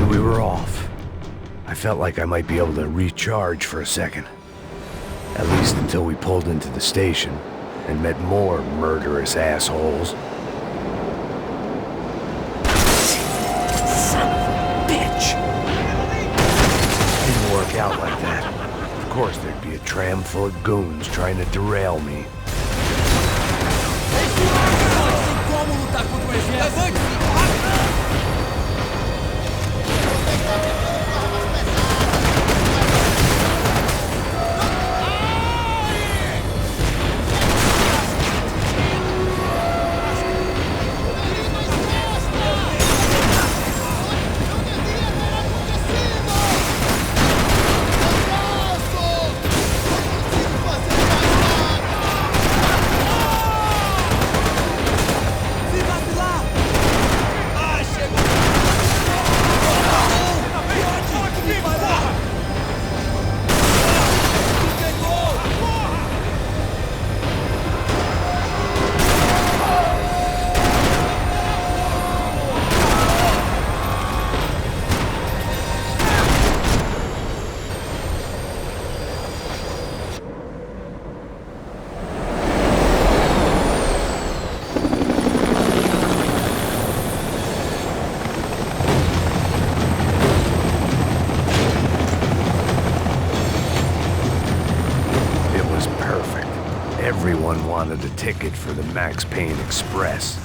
We were off. I felt like I might be able to recharge for a second. At least until we pulled into the station and met more murderous assholes. Son of a bitch! Didn't work out like that. Of course there'd be a tram full of goons trying to derail me. Como lutar contra o exército? Everyone wanted a ticket for the Max Payne Express.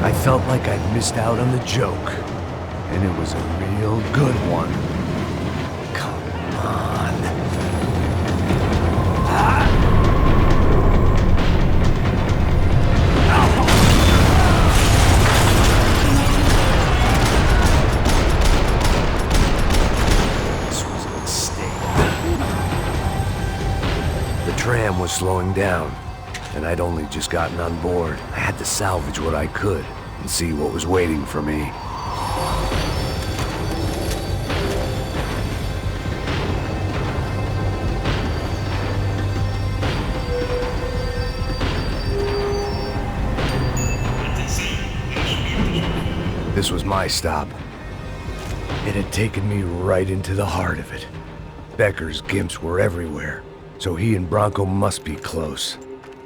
I felt like I'd missed out on the joke, and it was a real good one. Come on. This was a mistake. The tram was slowing down, and I'd only just gotten on board. I had to salvage what I could and see what was waiting for me. This was my stop. It had taken me right into the heart of it. Becker's gimps were everywhere, so he and Bronco must be close.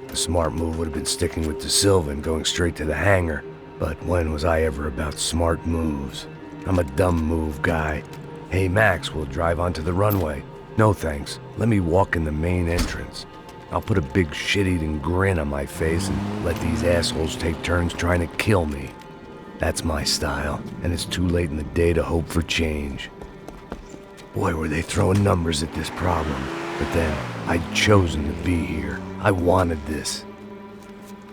The smart move would have been sticking with De Silva and going straight to the hangar. But when was I ever about smart moves? I'm a dumb move guy. Hey Max, we'll drive onto the runway. No thanks, let me walk in the main entrance. I'll put a big shit-eating grin on my face and let these assholes take turns trying to kill me. That's my style, and it's too late in the day to hope for change. Boy, were they throwing numbers at this problem. But then, I'd chosen to be here. I wanted this.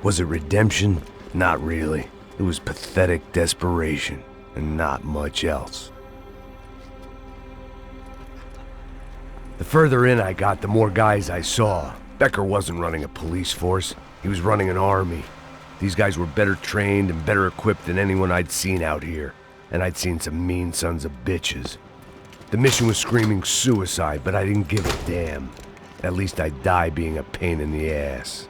Was it redemption? Not really. It was pathetic desperation, and not much else. The further in I got, the more guys I saw. Becker wasn't running a police force. He was running an army. These guys were better trained and better equipped than anyone I'd seen out here. And I'd seen some mean sons of bitches. The mission was screaming suicide, but I didn't give a damn. At least I'd die being a pain in the ass.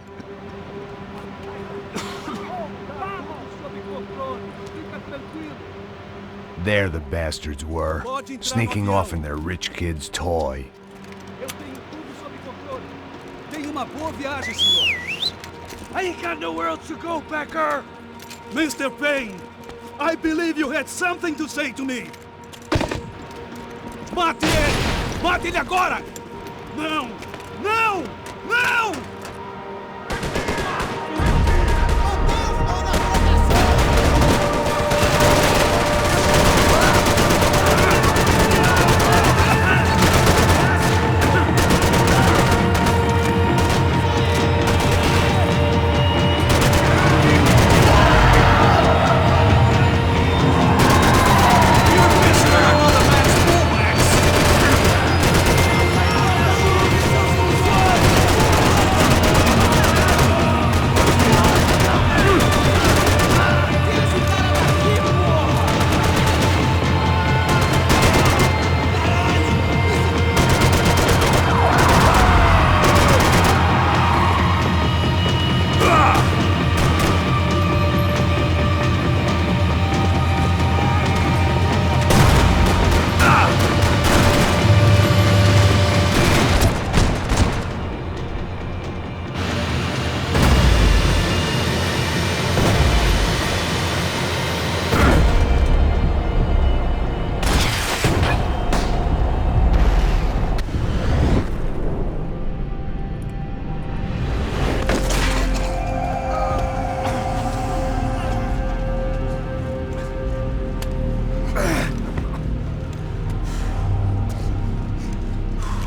There the bastards were, sneaking off in their rich kid's toy. I ain't got nowhere else to go, Becker! Mr. Payne, I believe you had something to say to me. Mate ele! Mate ele agora! Não! Não! Não!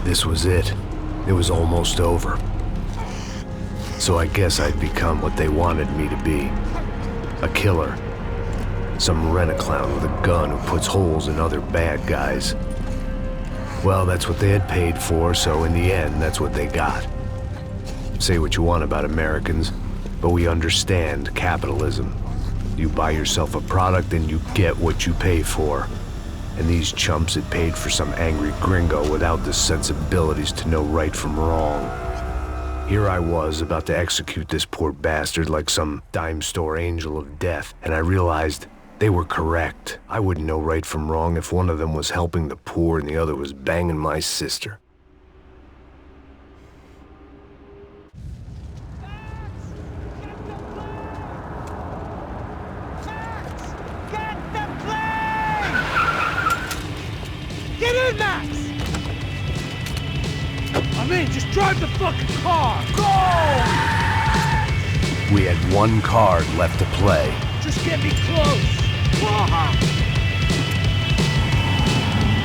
This was it. It was almost over. So I guess I'd become what they wanted me to be. A killer. Some rent-a-clown with a gun who puts holes in other bad guys. Well, that's what they had paid for, so in the end, that's what they got. Say what you want about Americans, but we understand capitalism. You buy yourself a product and you get what you pay for. And these chumps had paid for some angry gringo without the sensibilities to know right from wrong. Here I was, about to execute this poor bastard like some dime store angel of death, and I realized they were correct. I wouldn't know right from wrong if one of them was helping the poor and the other was banging my sister. Get in, Max! I'm in, just drive the fucking car! Go! We had one card left to play. Just get me close!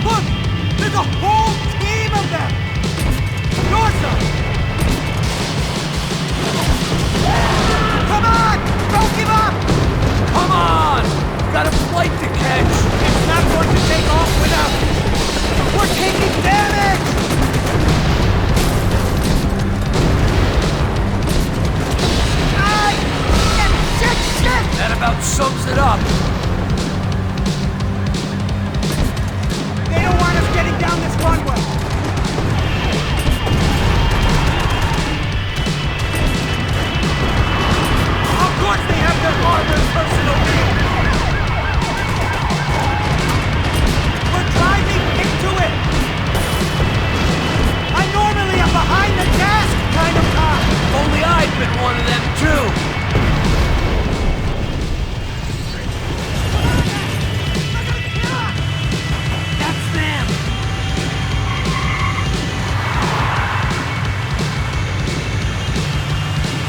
Look! There's a whole team of them! Your side! Come on! Don't give up! Come on! Got a flight to catch! It's not going to take off without... We're taking damage! Shit! That about sums it up. They don't want us getting down this runway. Of course they have their armored personal vehicles. We're driving into it. I normally am behind the desk kind of guy. Only I've been one of them too.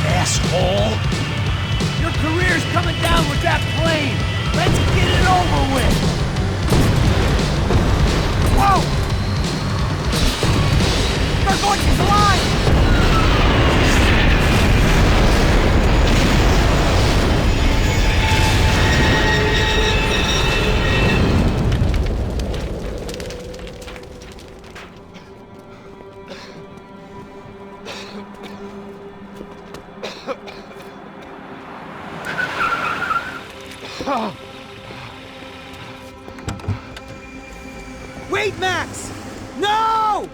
Asshole! Your career's coming down with that plane! Let's get it over with! Whoa! They're going to collide! Wait, Max! No!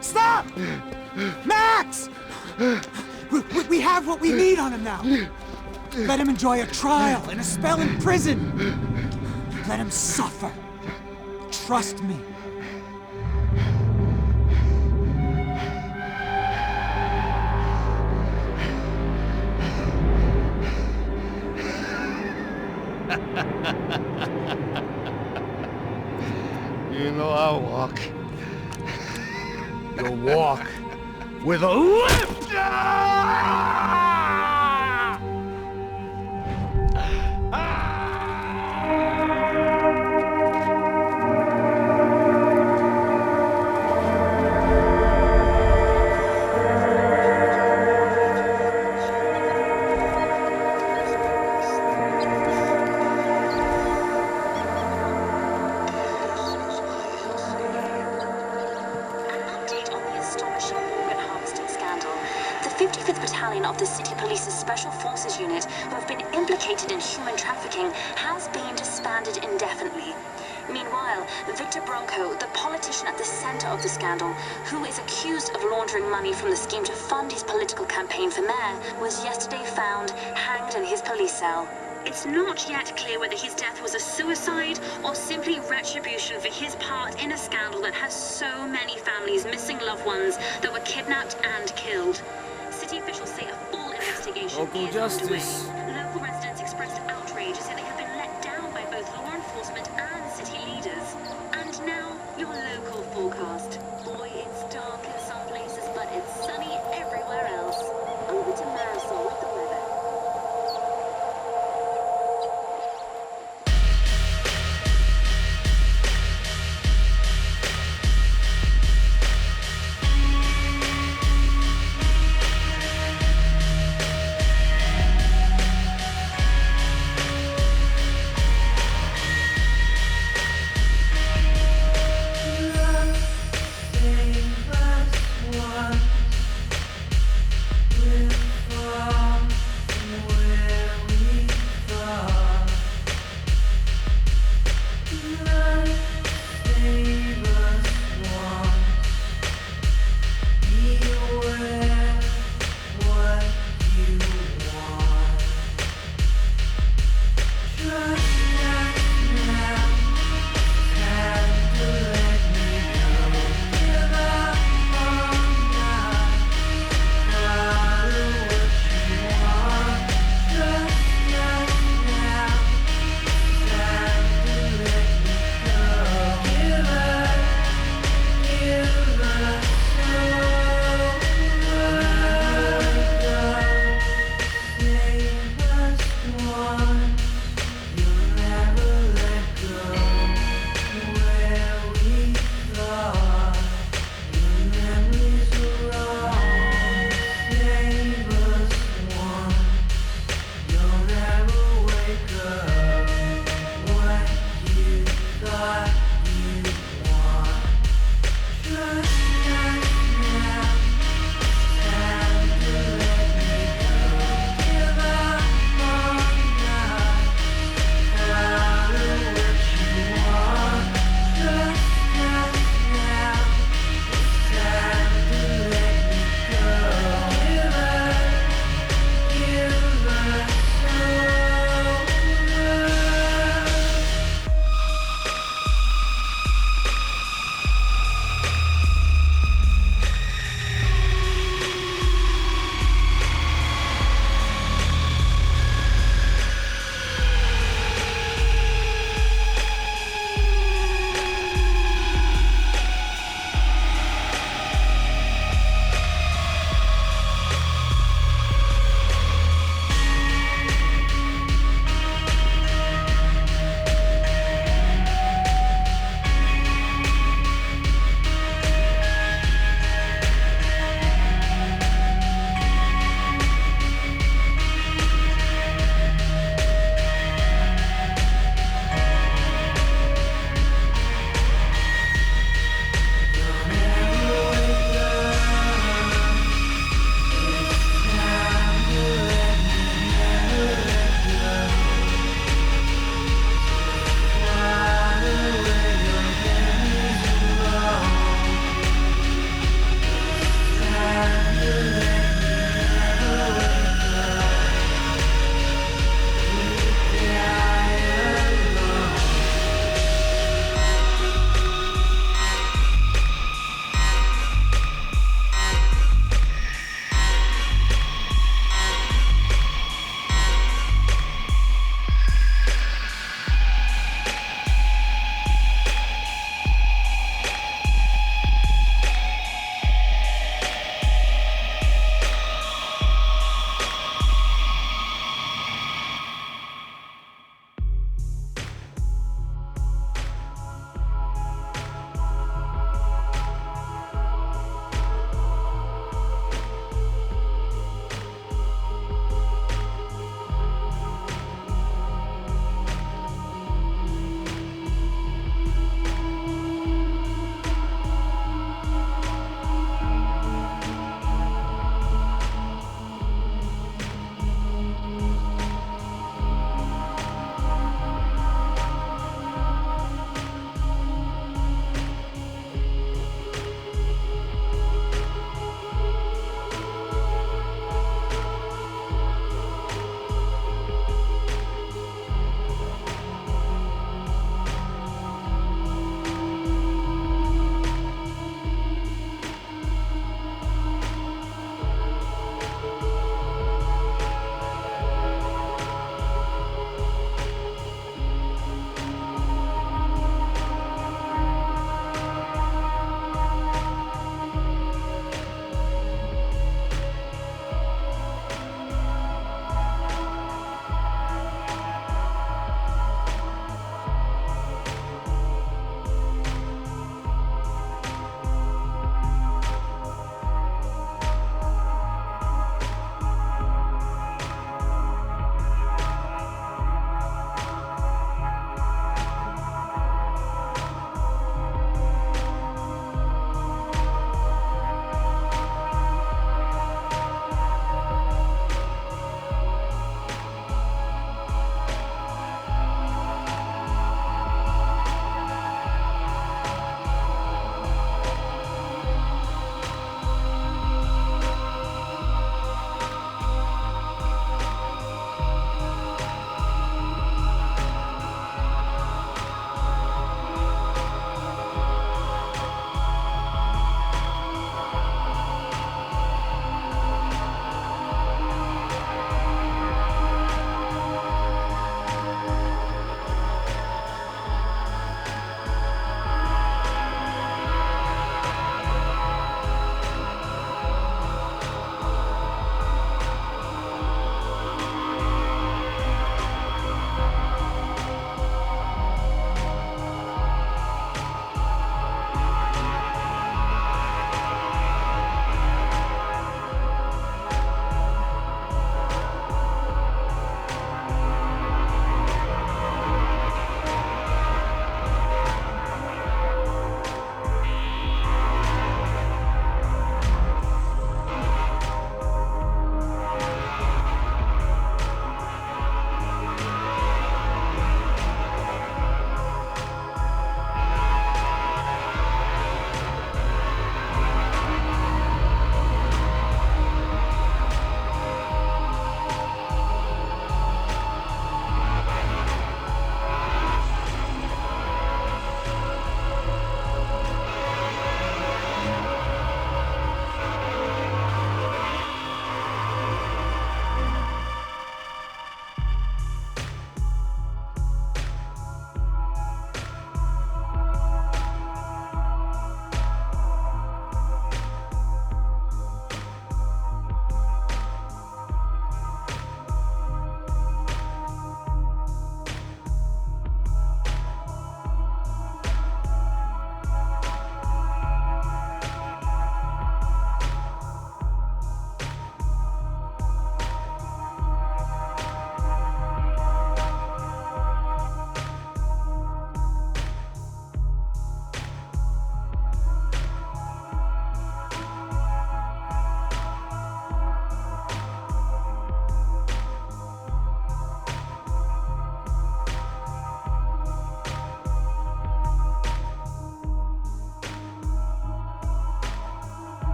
Stop! Max! We have what we need on him now. Let him enjoy a trial and a spell in prison. Let him suffer. Trust me. You know I'll walk. You'll walk with a lift! Of the City Police's Special Forces Unit, who have been implicated in human trafficking, has been disbanded indefinitely. Meanwhile, Victor Bronco, the politician at the center of the scandal, who is accused of laundering money from the scheme to fund his political campaign for mayor, was yesterday found hanged in his police cell. It's not yet clear whether his death was a suicide or simply retribution for his part in a scandal that has so many families missing loved ones that were kidnapped and killed. City officials say a full investigation is underway.